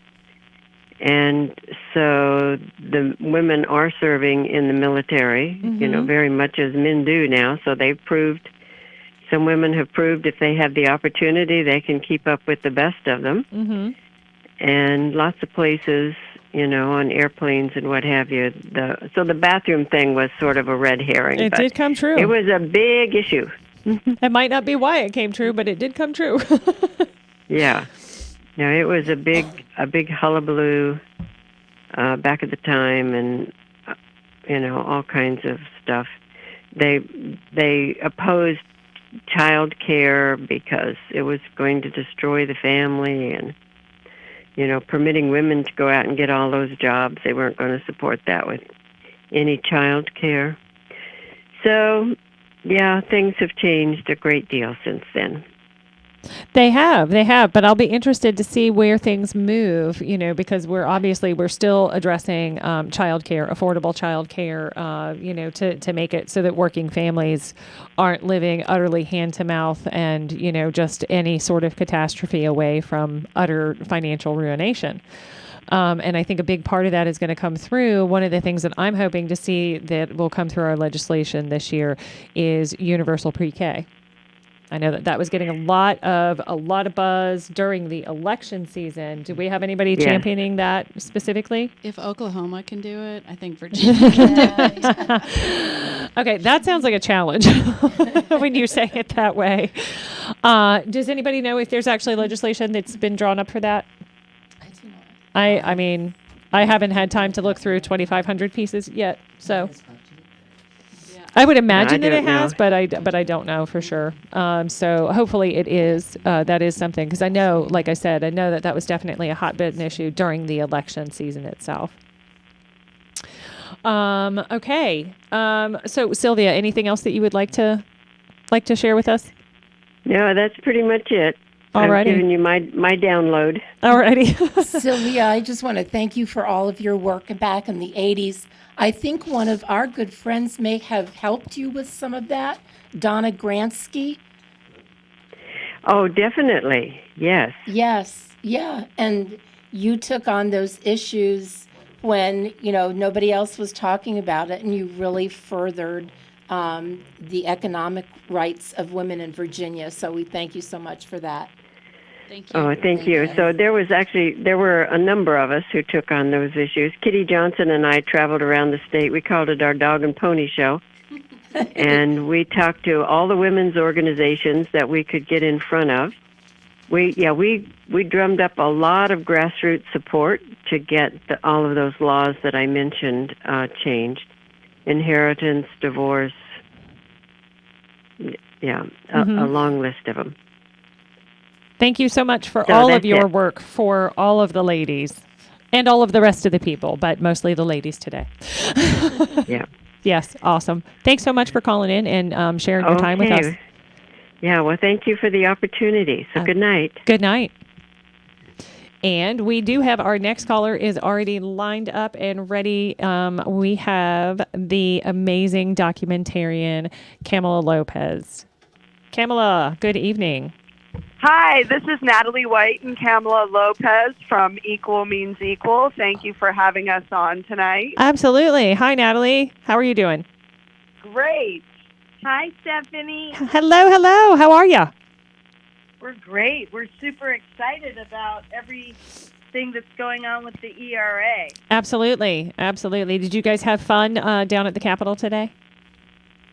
And so the women are serving in the military, very much as men do now. So they've proved, some women have proved if they have the opportunity, they can keep up with the best of them. And lots of places, on airplanes and what have you. So the bathroom thing was sort of a red herring. It did come true. It was a big issue. It might not be why it came true, but it did come true. Yeah. No, it was a big hullabaloo back at the time, and all kinds of stuff. They opposed child care because it was going to destroy the family, and permitting women to go out and get all those jobs. They weren't going to support that with any child care. So, yeah, things have changed a great deal since then. They have, but I'll be interested to see where things move, because we're still addressing childcare, affordable childcare, to make it so that working families aren't living utterly hand to mouth and, just any sort of catastrophe away from utter financial ruination. And I think a big part of that is going to come through. One of the things that I'm hoping to see that will come through our legislation this year is universal pre-K. I know that was getting a lot of buzz during the election season. Do we have anybody championing that specifically? If Oklahoma can do it, I think Virginia can. Okay, that sounds like a challenge when you say it that way. Does anybody know if there's actually legislation that's been drawn up for that? I do not. I mean, I haven't had time to look through 2,500 pieces yet, so. I would imagine that it has, but I don't know for sure. So hopefully it is. That is something, because I know, like I said, that was definitely a hot button issue during the election season itself. Okay. So Sylvia, anything else that you would like to share with us? No, that's pretty much it. Alrighty. I've given you my download. Alrighty. Sylvia, I just want to thank you for all of your work back in the 80s. I think one of our good friends may have helped you with some of that, Donna Gransky. Oh, definitely. Yes. Yes. Yeah. And you took on those issues when, nobody else was talking about it, and you really furthered the economic rights of women in Virginia. So we thank you so much for that. Thank you. Oh, thank you. So there were a number of us who took on those issues. Kitty Johnson and I traveled around the state. We called it our dog and pony show. And we talked to all the women's organizations that we could get in front of. We drummed up a lot of grassroots support to get all of those laws that I mentioned changed. Inheritance, divorce, a long list of them. Thank you so much for all of your work for all of the ladies and all of the rest of the people, but mostly the ladies today. Yeah. Yes, awesome. Thanks so much for calling in and sharing your time with us. Yeah, well, thank you for the opportunity. So good night. Good night. And we do have our next caller is already lined up and ready. We have the amazing documentarian, Kamala Lopez. Kamala, good evening. Hi, this is Natalie White and Kamala Lopez from Equal Means Equal. Thank you for having us on tonight. Absolutely. Hi, Natalie. How are you doing? Great. Hi, Stephanie. Hello. How are you? We're great. We're super excited about everything that's going on with the E.R.A. Absolutely. Did you guys have fun down at the Capitol today?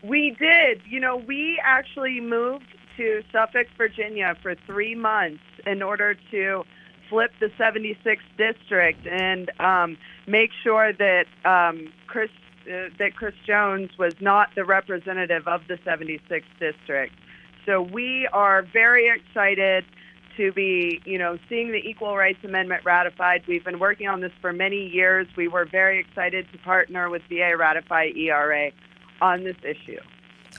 We did. We actually moved to Suffolk, Virginia for 3 months in order to flip the 76th district and make sure that Chris Jones was not the representative of the 76th district. So we are very excited to be, seeing the Equal Rights Amendment ratified. We've been working on this for many years. We were very excited to partner with VaRatifyERA on this issue.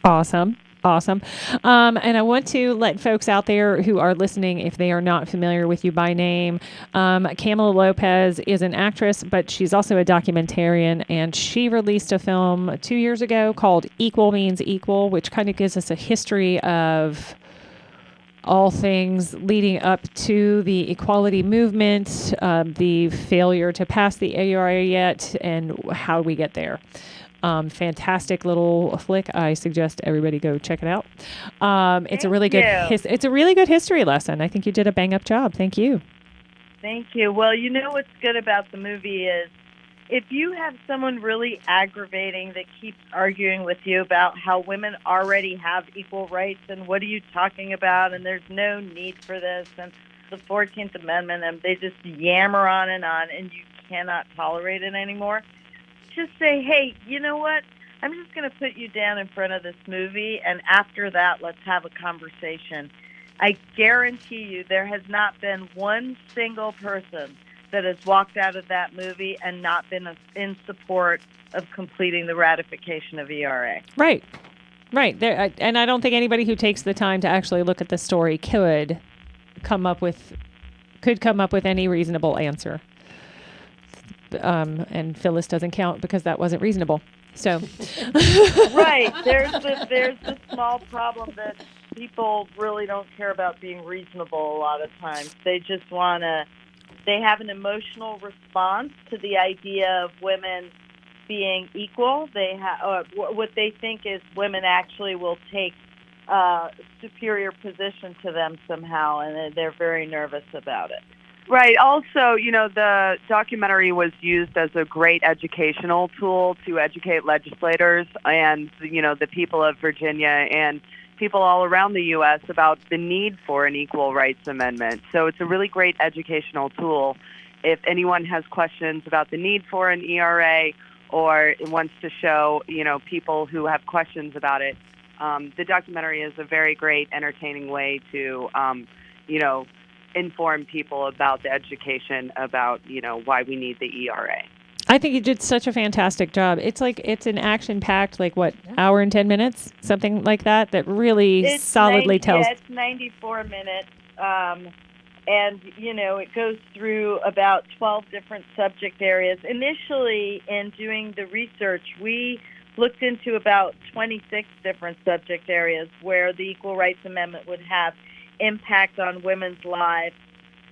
Awesome. Awesome. And I want to let folks out there who are listening, if they are not familiar with you by name, Kamala Lopez is an actress, but she's also a documentarian, and she released a film 2 years ago called Equal Means Equal, which kind of gives us a history of all things leading up to the equality movement, the failure to pass the E.R.A yet, and how we get there. Fantastic little flick. I suggest everybody go check it out. It's a really good. It's a really good history lesson. I think you did a bang up job. Thank you. Thank you. Well, you know what's good about the movie is if you have someone really aggravating that keeps arguing with you about how women already have equal rights and what are you talking about and there's no need for this and the 14th Amendment, and they just yammer on and you cannot tolerate it anymore. Just say, hey, you know what? I'm just going to put you down in front of this movie, and after that, let's have a conversation. I guarantee you there has not been one single person that has walked out of that movie and not been in support of completing the ratification of E.R.A. Right. There, and I don't think anybody who takes the time to actually look at the story could come up with any reasonable answer. And Phyllis doesn't count because that wasn't reasonable. So, right. There's the small problem that people really don't care about being reasonable a lot of times. They just they have an emotional response to the idea of women being equal. They what they think is women actually will take superior position to them somehow, and they're very nervous about it. Right. Also, the documentary was used as a great educational tool to educate legislators and, the people of Virginia and people all around the U.S. about the need for an equal rights amendment. So it's a really great educational tool. If anyone has questions about the need for an E.R.A. or wants to show, people who have questions about it, the documentary is a very great, entertaining way to, inform people about the education about, why we need the E.R.A. I think you did such a fantastic job. It's an action-packed, hour and 10 minutes, something like that really solidly tells. Yeah, it's 94 minutes, and, it goes through about 12 different subject areas. Initially, in doing the research, we looked into about 26 different subject areas where the Equal Rights Amendment would have impact on women's lives,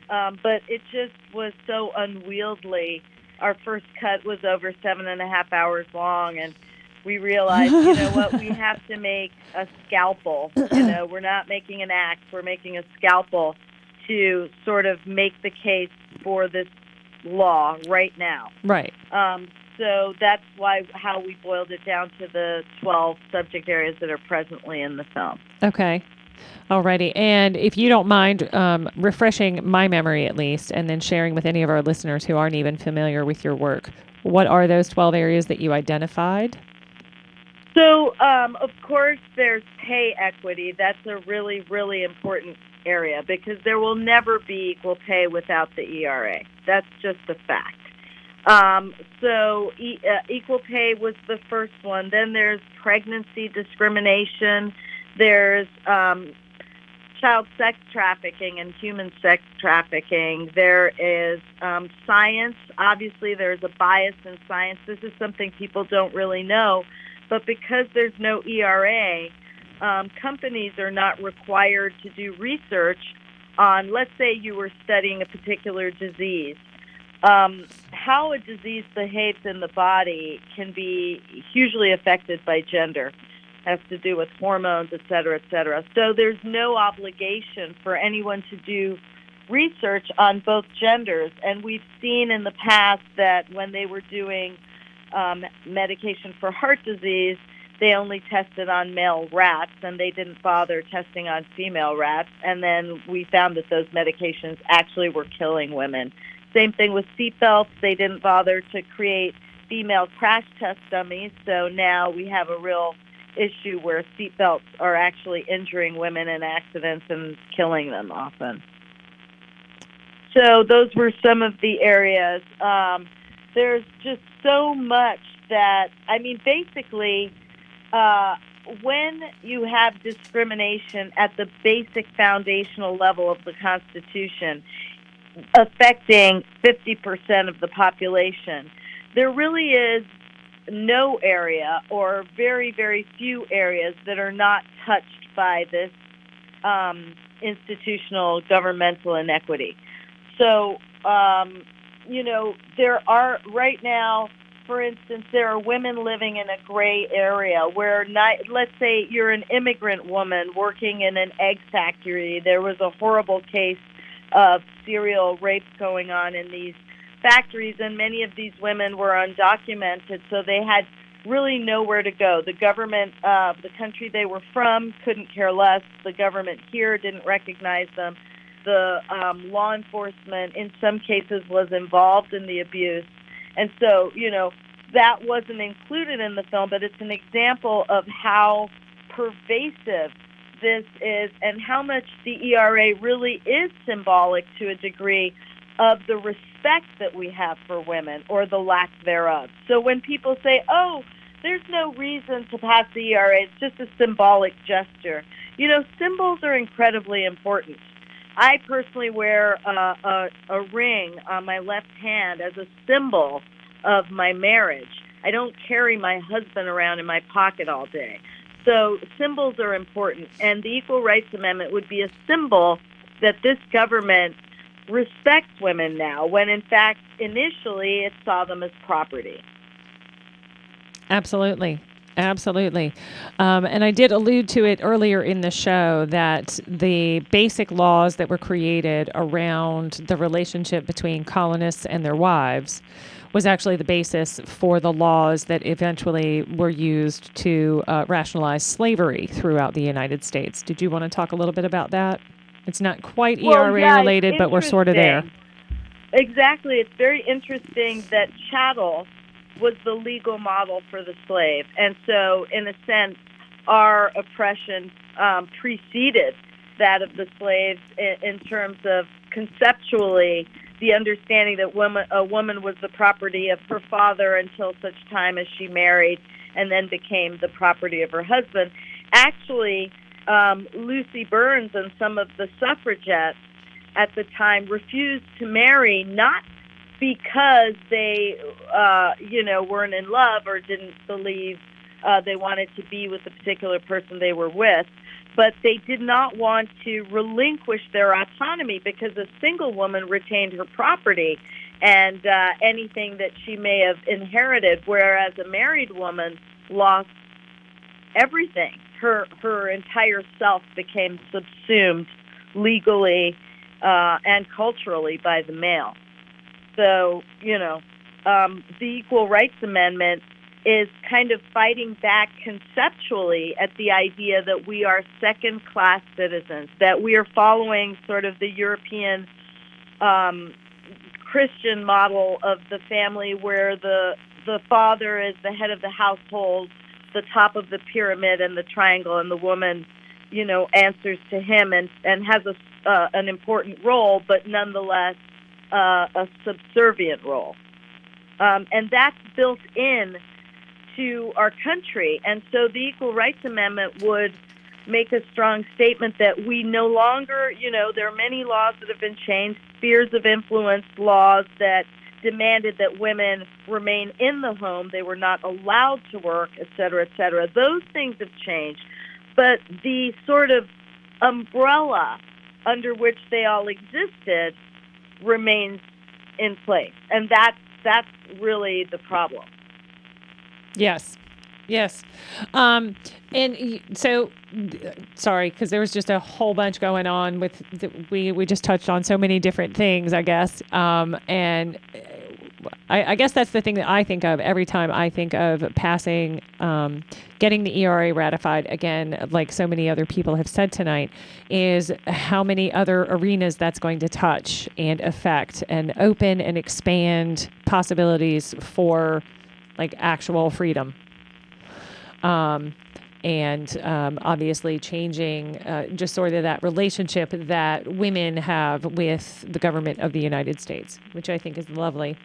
but it just was so unwieldy. Our first cut was over 7.5 hours long, and we realized, we have to make a scalpel. We're not making an axe, we're making a scalpel to sort of make the case for this law right now. Right. So that's how we boiled it down to the 12 subject areas that are presently in the film. Okay. Alrighty. And if you don't mind refreshing my memory at least, and then sharing with any of our listeners who aren't even familiar with your work, what are those 12 areas that you identified? So, of course, there's pay equity. That's a really, really important area because there will never be equal pay without the E.R.A. That's just a fact. Equal pay was the first one. Then there's pregnancy discrimination. There's child sex trafficking and human sex trafficking. There is science. Obviously, there's a bias in science. This is something people don't really know. But because there's no E.R.A., companies are not required to do research on, let's say you were studying a particular disease. How a disease behaves in the body can be hugely affected by gender. Has to do with hormones, et cetera, et cetera. So there's no obligation for anyone to do research on both genders. And we've seen in the past that when they were doing medication for heart disease, they only tested on male rats and they didn't bother testing on female rats. And then we found that those medications actually were killing women. Same thing with seatbelts. They didn't bother to create female crash test dummies. So now we have a real issue where seatbelts are actually injuring women in accidents and killing them often. So those were some of the areas. There's just so much that, basically, when you have discrimination at the basic foundational level of the Constitution affecting 50% of the population, there really is no area or very, very few areas that are not touched by this institutional governmental inequity. So, there are right now, for instance, there are women living in a gray area where, let's say you're an immigrant woman working in an egg factory. There was a horrible case of serial rape going on in these factories, and many of these women were undocumented, so they had really nowhere to go. The government, the country they were from, couldn't care less. The government here didn't recognize them. The law enforcement, in some cases, was involved in the abuse. And so, that wasn't included in the film, but it's an example of how pervasive this is and how much the E.R.A. really is symbolic to a degree of the respect that we have for women, or the lack thereof. So when people say, oh, there's no reason to pass the E.R.A., it's just a symbolic gesture. Symbols are incredibly important. I personally wear a ring on my left hand as a symbol of my marriage. I don't carry my husband around in my pocket all day. So symbols are important, and the Equal Rights Amendment would be a symbol that this government respects women now, when in fact initially it saw them as property. Absolutely. Absolutely. And I did allude to it earlier in the show that the basic laws that were created around the relationship between colonists and their wives was actually the basis for the laws that eventually were used to rationalize slavery throughout the United States. Did you want to talk a little bit about that? It's not quite E.R.A. related, but we're sort of there. Exactly. It's very interesting that chattel was the legal model for the slave. And so, in a sense, our oppression preceded that of the slaves in terms of conceptually the understanding that a woman was the property of her father until such time as she married and then became the property of her husband. Actually, Lucy Burns and some of the suffragettes at the time refused to marry, not because they, weren't in love or didn't believe they wanted to be with the particular person they were with, but they did not want to relinquish their autonomy because a single woman retained her property and anything that she may have inherited, whereas a married woman lost everything. Her entire self became subsumed legally and culturally by the male. So, the Equal Rights Amendment is kind of fighting back conceptually at the idea that we are second-class citizens, that we are following sort of the European Christian model of the family where the father is the head of the household, the top of the pyramid and the triangle, and the woman, answers to him and has an important role, but nonetheless a subservient role. And that's built in to our country. And so the Equal Rights Amendment would make a strong statement that we no longer, there are many laws that have been changed, spheres of influence laws that demanded that women remain in the home. They were not allowed to work, et cetera, et cetera. Those things have changed. But the sort of umbrella under which they all existed remains in place. And that's really the problem. Yes. And so, sorry, because there was just a whole bunch going on with, we just touched on so many different things, I guess. And I guess that's the thing that I think of every time I think of passing, getting the E.R.A. ratified, again, like so many other people have said tonight, is how many other arenas that's going to touch and affect and open and expand possibilities for like actual freedom. And obviously changing just sort of that relationship that women have with the government of the United States, which I think is lovely.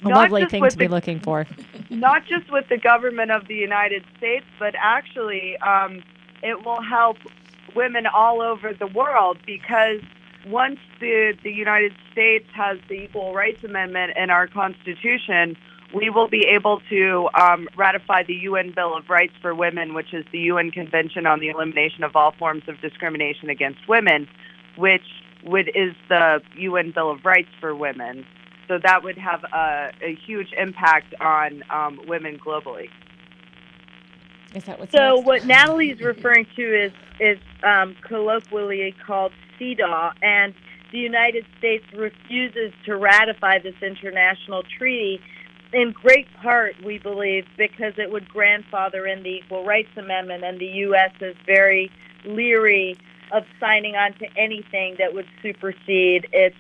A Not lovely just thing with to be the- looking for. not just with the government of the United States, but actually it will help women all over the world, because once the United States has the Equal Rights Amendment in our Constitution, we will be able to ratify the UN Bill of Rights for Women, which is the UN Convention on the Elimination of All Forms of Discrimination Against Women, which is the UN Bill of Rights for Women. So that would have a huge impact on women globally. Is that what's So next? what Natalie's referring to is colloquially called CEDAW, and the United States refuses to ratify this international treaty, in great part, we believe, because it would grandfather in the Equal Rights Amendment, and the U.S. is very leery of signing on to anything that would supersede its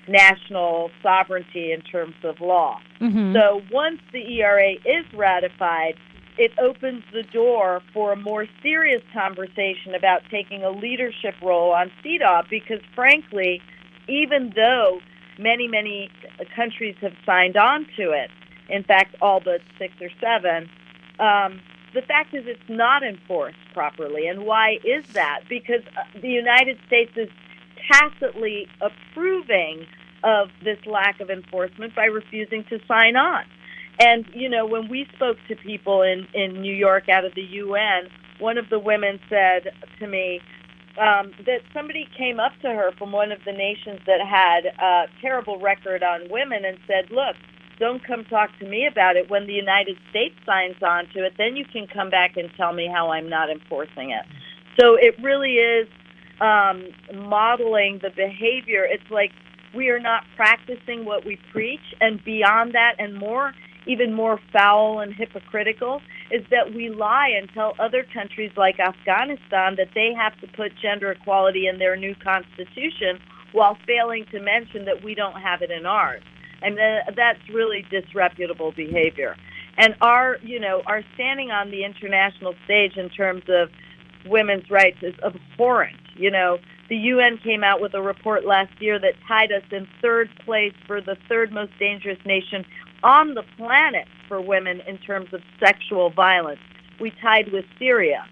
national sovereignty in terms of law. Mm-hmm. So once the E.R.A. is ratified, it opens the door for a more serious conversation about taking a leadership role on CEDAW, because frankly, even though many countries have signed on to it, in fact, all but 6 or 7, the fact is it's not enforced properly. And why is that? Because the United States is tacitly approving of this lack of enforcement by refusing to sign on. And, you know, when we spoke to people in New York out of the UN, one of the women said to me that somebody came up to her from one of the nations that had a terrible record on women and said, look, don't come talk to me about it. When the United States signs on to it, then you can come back and tell me how I'm not enforcing it. So it really is modeling the behavior. It's like we are not practicing what we preach, and beyond that and more, even more foul and hypocritical, is that we lie and tell other countries like Afghanistan that they have to put gender equality in their new constitution while failing to mention that we don't have it in ours. And that's really disreputable behavior. And our standing on the international stage in terms of women's rights is abhorrent. You know, the UN came out with a report last year that tied us in 3rd place for the 3rd most dangerous nation on the planet for women in terms of sexual violence. We tied with Syria.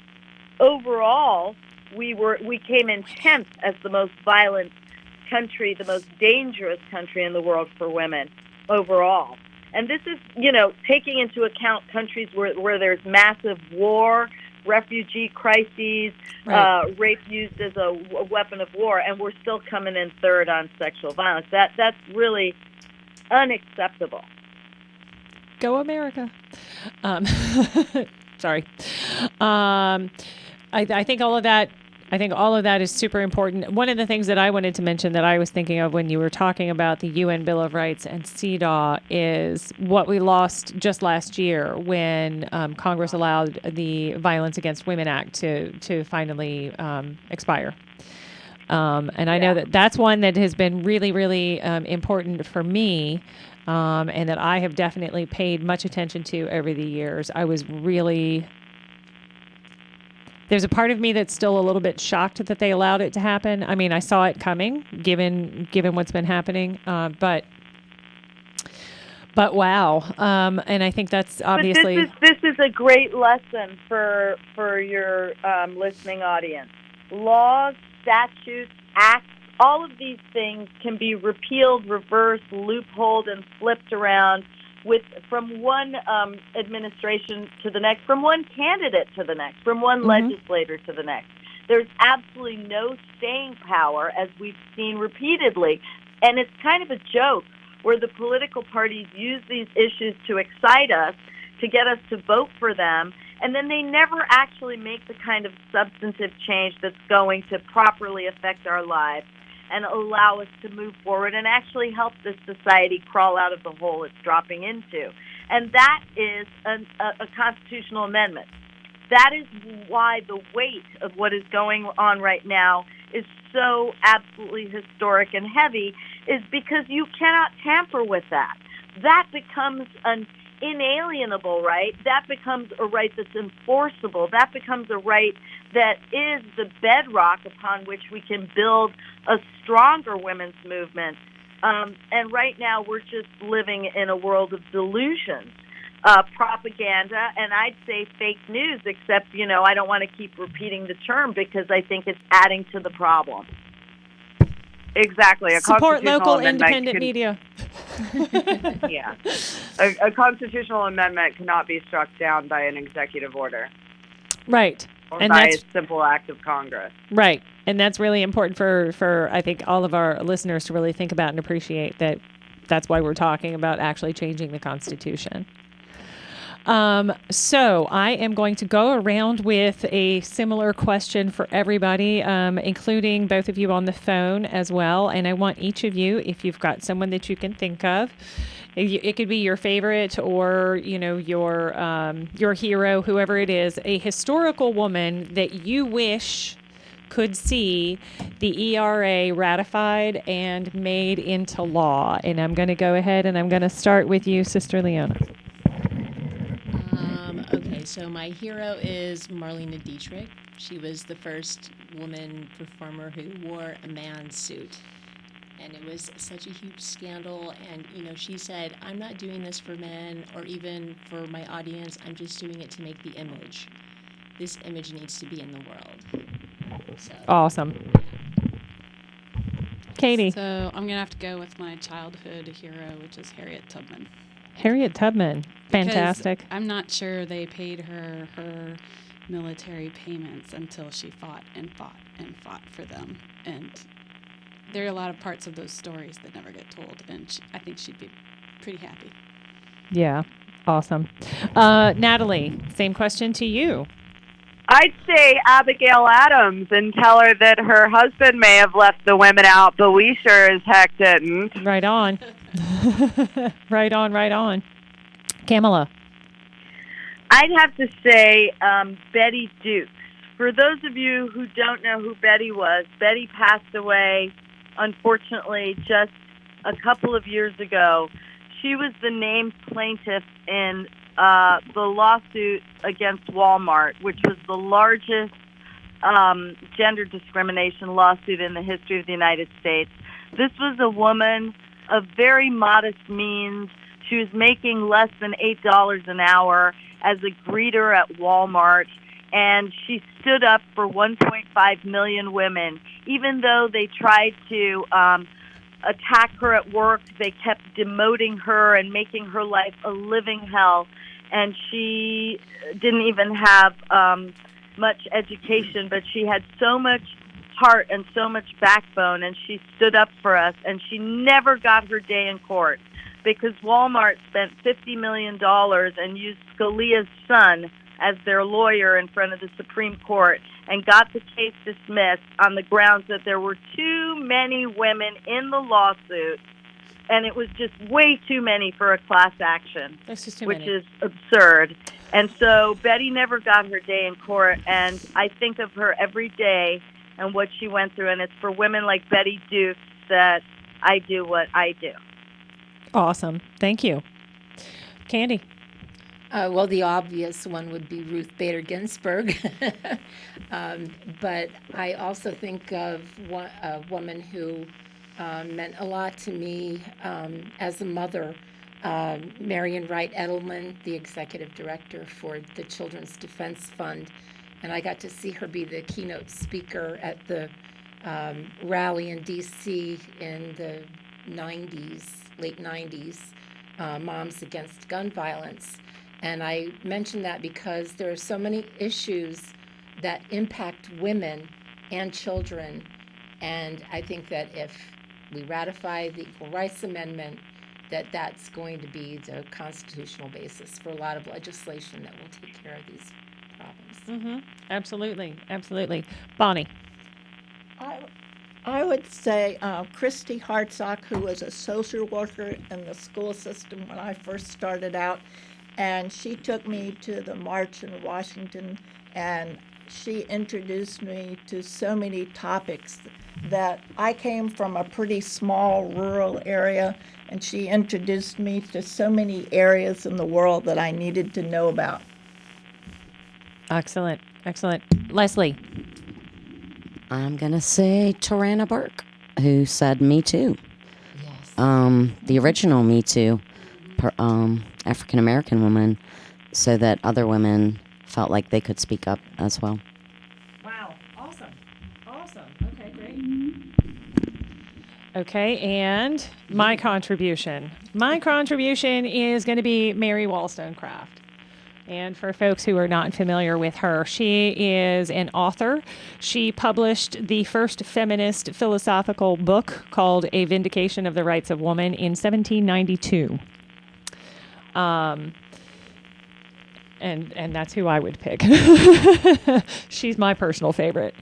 Overall, we came in 10th as the most violent country, the most dangerous country in the world for women overall. And this is, you know, taking into account countries where there's massive war, refugee crises, Right. rape used as a weapon of war, and we're still coming in 3rd on sexual violence. That's really unacceptable. Go America. Sorry. I think all of that. I think all of that is super important. One of the things that I wanted to mention that I was thinking of when you were talking about the UN Bill of Rights and CEDAW is what we lost just last year when Congress allowed the Violence Against Women Act to finally expire. And I know that that's one that has been really, really important for me. And that I have definitely paid much attention to over the years. I was really... There's a part of me that's still a little bit shocked that they allowed it to happen. I mean, I saw it coming, given what's been happening. But wow. And I think that's obviously... But this is a great lesson for your listening audience. Laws, statutes, acts, all of these things can be repealed, reversed, loopholed, and flipped around from one administration to the next, from one candidate to the next, from one legislator to the next. There's absolutely no staying power, as we've seen repeatedly. And it's kind of a joke where the political parties use these issues to excite us, to get us to vote for them, and then they never actually make the kind of substantive change that's going to properly affect our lives and allow us to move forward and actually help this society crawl out of the hole it's dropping into. And that is a constitutional amendment. That is why the weight of what is going on right now is so absolutely historic and heavy, is because you cannot tamper with that. That becomes an inalienable right. That becomes a right that's enforceable. That becomes a right that is the bedrock upon which we can build a stronger women's movement And right now we're just living in a world of delusions, propaganda, and I'd say fake news, except, I don't want to keep repeating the term because I think it's adding to the problem. Exactly. A Support constitutional local amendment independent media. Yeah. A constitutional amendment cannot be struck down by an executive order. Right. Or And by that's a simple act of Congress. right. And that's really important for I think all of our listeners to really think about and appreciate that. That's why we're talking about actually changing the Constitution. So I am going to go around with a similar question for everybody, including both of you on the phone as well. And I want each of you, if you've got someone that you can think of, it could be your favorite or, your hero, whoever it is, a historical woman that you wish could see the E.R.A. ratified and made into law. And I'm going to go ahead and I'm going to start with you, Sister Leona. Okay, so my hero is Marlene Dietrich. She was the first woman performer who wore a man's suit. And it was such a huge scandal. And, she said, I'm not doing this for men or even for my audience. I'm just doing it to make the image. This image needs to be in the world. So, Awesome. Katie. So I'm going to have to go with my childhood hero, which is Harriet Tubman. Harriet Tubman. Fantastic. Because I'm not sure they paid her military payments until she fought and fought and fought for them. And there are a lot of parts of those stories that never get told. And I think she'd be pretty happy. Yeah. Awesome. Natalie, same question to you. I'd say Abigail Adams and tell her that her husband may have left the women out, but we sure as heck didn't. Right on. Right on. Kamala. I'd have to say Betty Dukes. For those of you who don't know who Betty was, Betty passed away, unfortunately, just a couple of years ago. She was the named plaintiff in the lawsuit against Walmart, which was the largest gender discrimination lawsuit in the history of the United States. This was a woman of very modest means. She was making less than $8 an hour as a greeter at Walmart, and she stood up for 1.5 million women. Even though they tried to attack her at work, they kept demoting her and making her life a living hell. And she didn't even have much education, but she had so much heart and so much backbone, and she stood up for us, and she never got her day in court because Walmart spent $50 million and used Scalia's son as their lawyer in front of the Supreme Court and got the case dismissed on the grounds that there were too many women in the lawsuit, and it was just way too many for a class action, which is absurd. And so Betty never got her day in court, and I think of her every day and what she went through, and it's for women like Betty Dukes that I do what I do. Awesome. Thank you. Candy. Well, the obvious one would be Ruth Bader Ginsburg. But I also think of a woman who meant a lot to me as a mother, Marian Wright Edelman, the executive director for the Children's Defense Fund. And I got to see her be the keynote speaker at the rally in D.C. in the 90s, late 90s, Moms Against Gun Violence. And I mention that because there are so many issues that impact women and children. And I think that if we ratify the Equal Rights Amendment, that's going to be the constitutional basis for a lot of legislation that will take care of these problems. Mm-hmm. Absolutely. Bonnie. I would say Christy Hartsock, who was a social worker in the school system when I first started out, and she took me to the march in Washington, and she introduced me to so many topics that I came from a pretty small rural area, and she introduced me to so many areas in the world that I needed to know about. Excellent. Leslie. I'm going to say Tarana Burke, who said Me Too. Yes. the original Me Too African American woman, so that other women felt like they could speak up as well. Wow, awesome. Okay, great. Okay, and my contribution. My contribution is going to be Mary Wollstonecraft. And for folks who are not familiar with her, she is an author. She published the first feminist philosophical book called A Vindication of the Rights of Woman in 1792. And that's who I would pick. She's my personal favorite.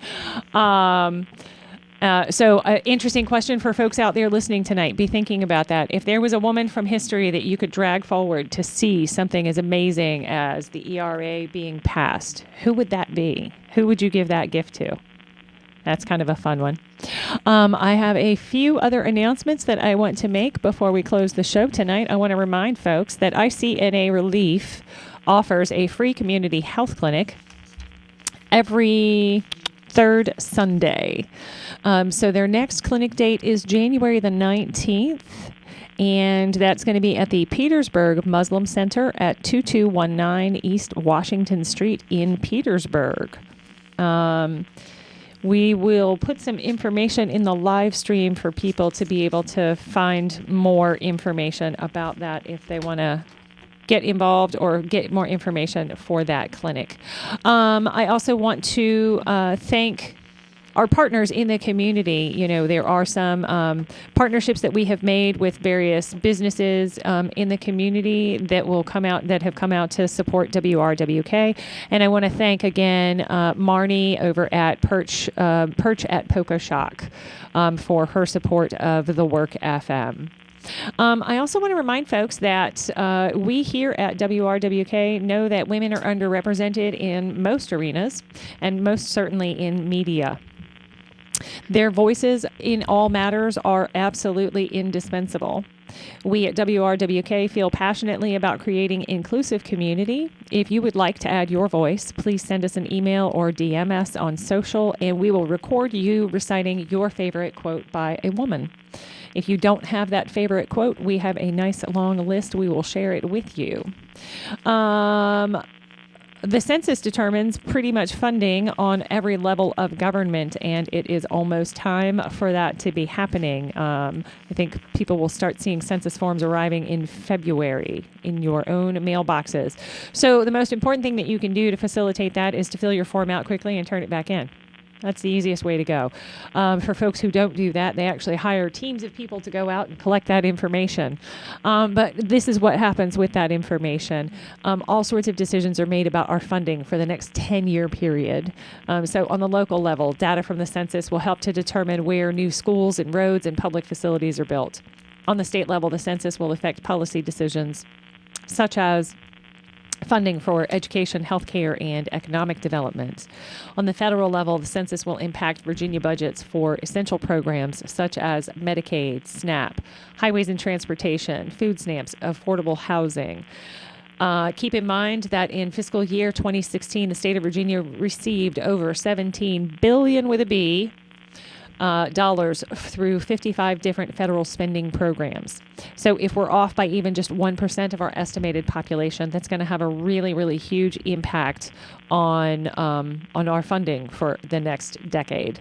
So interesting question for folks out there listening tonight. Be thinking about that. If there was a woman from history that you could drag forward to see something as amazing as the E.R.A. being passed, who would that be? Who would you give that gift to? That's kind of a fun one. I have a few other announcements that I want to make before we close the show tonight. I want to remind folks that ICNA Relief offers a free community health clinic every third Sunday. So their next clinic date is January the 19th, and that's going to be at the Petersburg Muslim Center at 2219 East Washington Street in Petersburg. We will put some information in the live stream for people to be able to find more information about that if they want to get involved or get more information for that clinic. I also want to thank our partners in the community. You know, there are some partnerships that we have made with various businesses in the community that have come out to support WRWK. And I want to thank again Marnie over at Perch at Poca Shock for her support of the WRWK. I also want to remind folks that we here at WRWK know that women are underrepresented in most arenas, and most certainly in media. Their voices in all matters are absolutely indispensable. We at WRWK feel passionately about creating inclusive community. If you would like to add your voice, please send us an email or DM us on social, and we will record you reciting your favorite quote by a woman. If you don't have that favorite quote, we have a nice long list. We will share it with you. The census determines pretty much funding on every level of government, and it is almost time for that to be happening. I think people will start seeing census forms arriving in February in your own mailboxes. So the most important thing that you can do to facilitate that is to fill your form out quickly and turn it back in. That's the easiest way to go. For folks who don't do that, they actually hire teams of people to go out and collect that information. But this is what happens with that information. All sorts of decisions are made about our funding for the next 10-year period. So on the local level, data from the census will help to determine where new schools and roads and public facilities are built. On the state level, the census will affect policy decisions such as funding for education, healthcare, and economic development. On the federal level, the census will impact Virginia budgets for essential programs such as Medicaid, SNAP, highways and transportation, food stamps, affordable housing. Keep in mind that in fiscal year 2016, the state of Virginia received over $17 billion with a B dollars through 55 different federal spending programs. So if we're off by even just 1% of our estimated population, that's going to have a really, really huge impact on our funding for the next decade.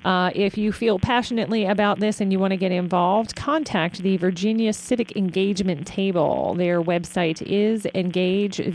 If you feel passionately about this and you want to get involved, contact the Virginia Civic Engagement Table. Their website is engageva.org.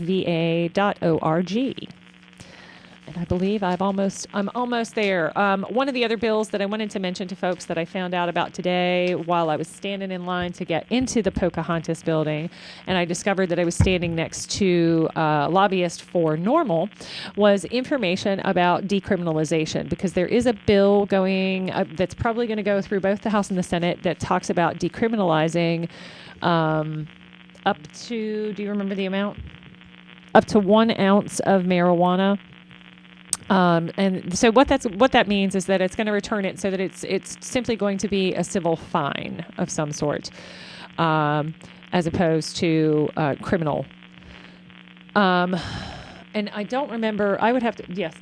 And I believe I'm almost there. One of the other bills that I wanted to mention to folks that I found out about today while I was standing in line to get into the Pocahontas building, and I discovered that I was standing next to a lobbyist for NORML, was information about decriminalization, because there is a bill going that's probably going to go through both the House and the Senate that talks about decriminalizing up to, do you remember the amount? Up to 1 ounce of marijuana. And so what that means is that it's going to return it so that it's simply going to be a civil fine of some sort, as opposed to criminal. And I don't remember. I would have to. Yes.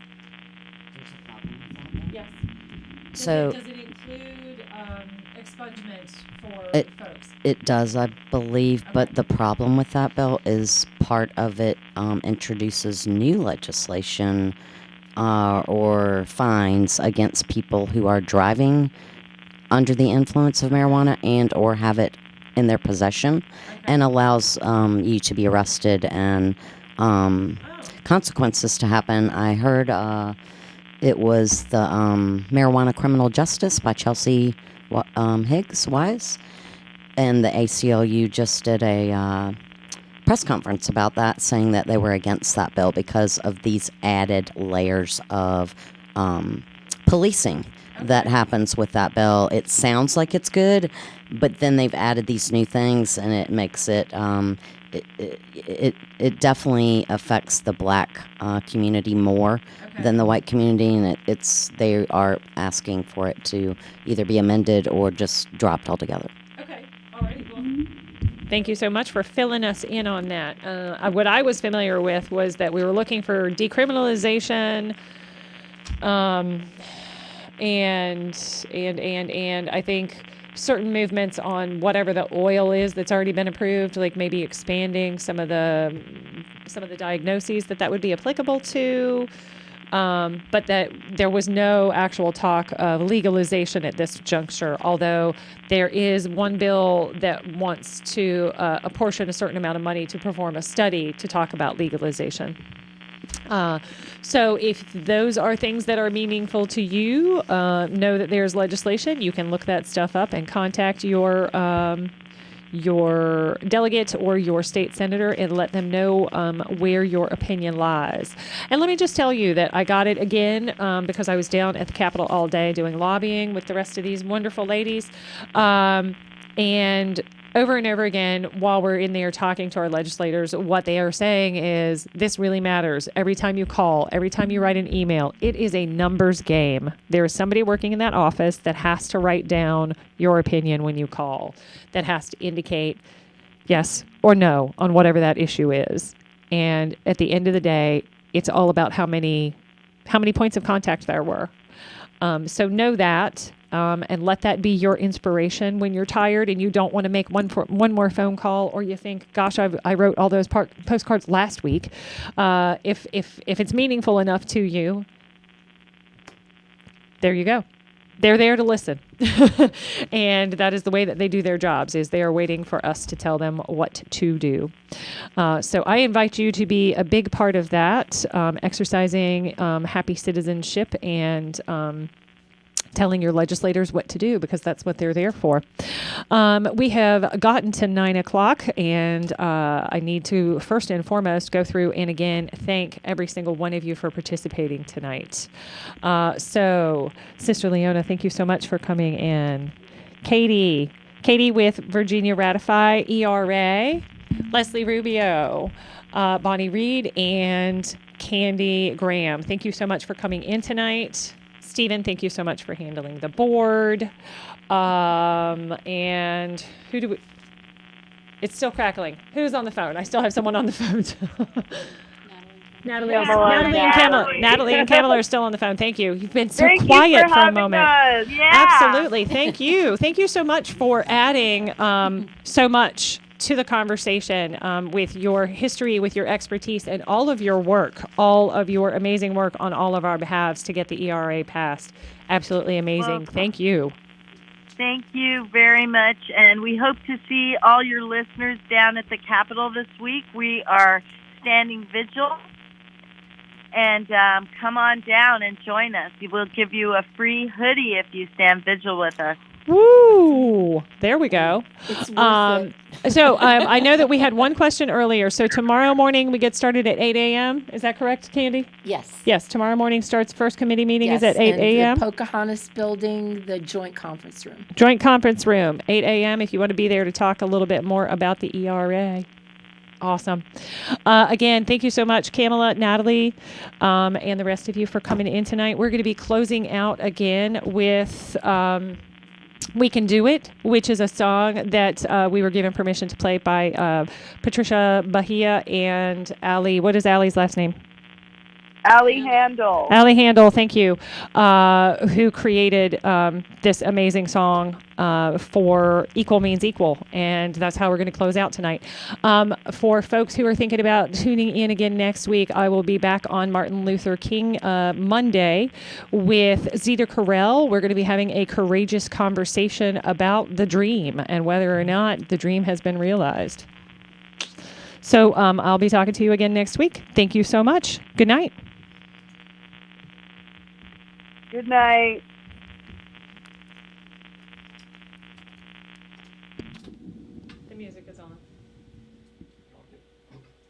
Yes. So. Does it include expungement for It, folks. it does, I believe, but the problem with that bill is part of it introduces new legislation or fines against people who are driving under the influence of marijuana and or have it in their possession, and allows you to be arrested and consequences to happen. I heard it was the Marijuana Criminal Justice by Chelsea Higgs Wise, and the ACLU just did a press conference about that, saying that they were against that bill because of these added layers of policing that happens with that bill. It sounds like it's good, but then they've added these new things, and it makes it it definitely affects the black community more than the white community, and they are asking for it to either be amended or just dropped altogether. Okay, all right. Well, thank you so much for filling us in on that. What I was familiar with was that we were looking for decriminalization, and I think certain movements on whatever the oil is that's already been approved, like maybe expanding some of the diagnoses that would be applicable to. But that there was no actual talk of legalization at this juncture, although there is one bill that wants to apportion a certain amount of money to perform a study to talk about legalization. So if those are things that are meaningful to you, know that there's legislation. You can look that stuff up and contact your delegate or your state senator and let them know where your opinion lies. And let me just tell you that I got it again because I was down at the Capitol all day doing lobbying with the rest of these wonderful ladies. And over and over again, while we're in there talking to our legislators, what they are saying is this really matters. Every time you call, every time you write an email, it is a numbers game. There is somebody working in that office that has to write down your opinion when you call, that has to indicate yes or no on whatever that issue is. And at the end of the day, it's all about how many points of contact there were. So know that. And let that be your inspiration when you're tired and you don't want to make one more phone call, or you think, gosh, I wrote all those postcards last week. If it's meaningful enough to you, there you go. They're there to listen. And that is the way that they do their jobs, is they are waiting for us to tell them what to do. So I invite you to be a big part of that, exercising happy citizenship and telling your legislators what to do, because that's what they're there for. We have gotten to 9 o'clock, and I need to first and foremost go through and again thank every single one of you for participating tonight. So, Sister Leona, thank you so much for coming in. Katie with Virginia Ratify E.R.A, Leslie Rubio, Bonnie Reid, and Candy Graham. Thank you so much for coming in tonight. Stephen, thank you so much for handling the board. And who do we... It's still crackling. Who's on the phone? I still have someone on the phone. Natalie and Kamala are still on the phone. Thank you. You've been so quiet for a moment. Yeah. Absolutely. Thank you. Thank you so much for adding so much to the conversation with your history, with your expertise, and all of your work, all of your amazing work on all of our behalves to get the E.R.A passed. Absolutely amazing. Well, thank you. Thank you very much, and we hope to see all your listeners down at the Capitol this week. We are standing vigil, and come on down and join us. We'll give you a free hoodie if you stand vigil with us. Woo! There we go. It's worth it. So I know that we had one question earlier. So tomorrow morning we get started at 8 a.m. Is that correct, Candy? Yes. Yes. Tomorrow morning starts first committee meeting is at 8 and a.m. the Pocahontas building, the joint conference room. Joint conference room, 8 a.m. if you want to be there to talk a little bit more about the E.R.A. Awesome. Again, thank you so much, Kamala, Natalie, and the rest of you for coming in tonight. We're going to be closing out again with We Can Do It, which is a song that we were given permission to play by Patricia Bahia and Ali. What is Ali's last name? Allie Handel. Allie Handel, thank you, who created this amazing song for Equal Means Equal. And that's how we're going to close out tonight. For folks who are thinking about tuning in again next week, I will be back on Martin Luther King Monday with Zita Carell. We're going to be having a courageous conversation about the dream and whether or not the dream has been realized. So I'll be talking to you again next week. Thank you so much. Good night. Good night. The music is on.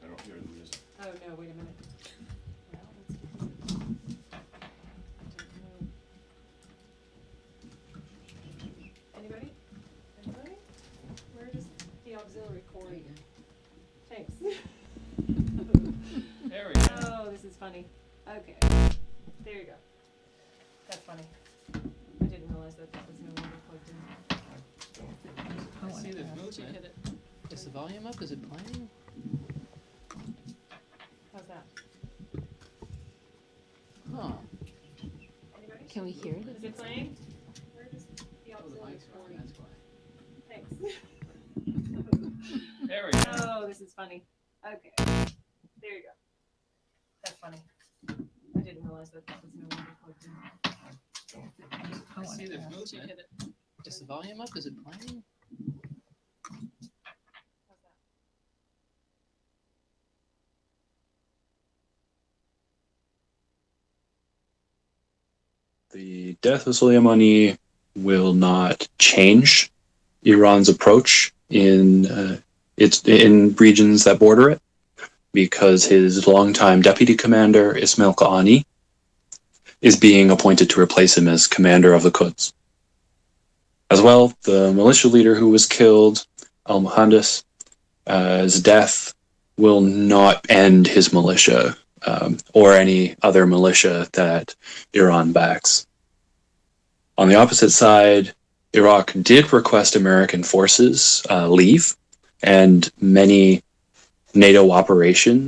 I don't hear the music. Oh, no, wait a minute. Anybody? Anybody? Where is the auxiliary cord? Thanks. There we go. Oh, this is funny. Okay. There you go. That's funny. I didn't realize that that was no longer plugged in. I see the movement. Hit it. Is the volume up? Is it playing? How's that? Huh. Anybody? Can we hear it? Is it playing? Where is the Oh, the auxiliary mic's cord? on, that's why. Thanks. There we go. Oh, this is funny. Okay. There you go. That's funny. I didn't realize that that was no longer plugged in. I see the movement. Is the volume up? Is it playing? The death of Soleimani will not change Iran's approach in regions that border it, because his longtime deputy commander, Ismail Qaani, is being appointed to replace him as commander of the Quds. As well, the militia leader who was killed, al-Muhandis, his death will not end his militia or any other militia that Iran backs. On the opposite side, Iraq did request American forces leave, and many NATO operations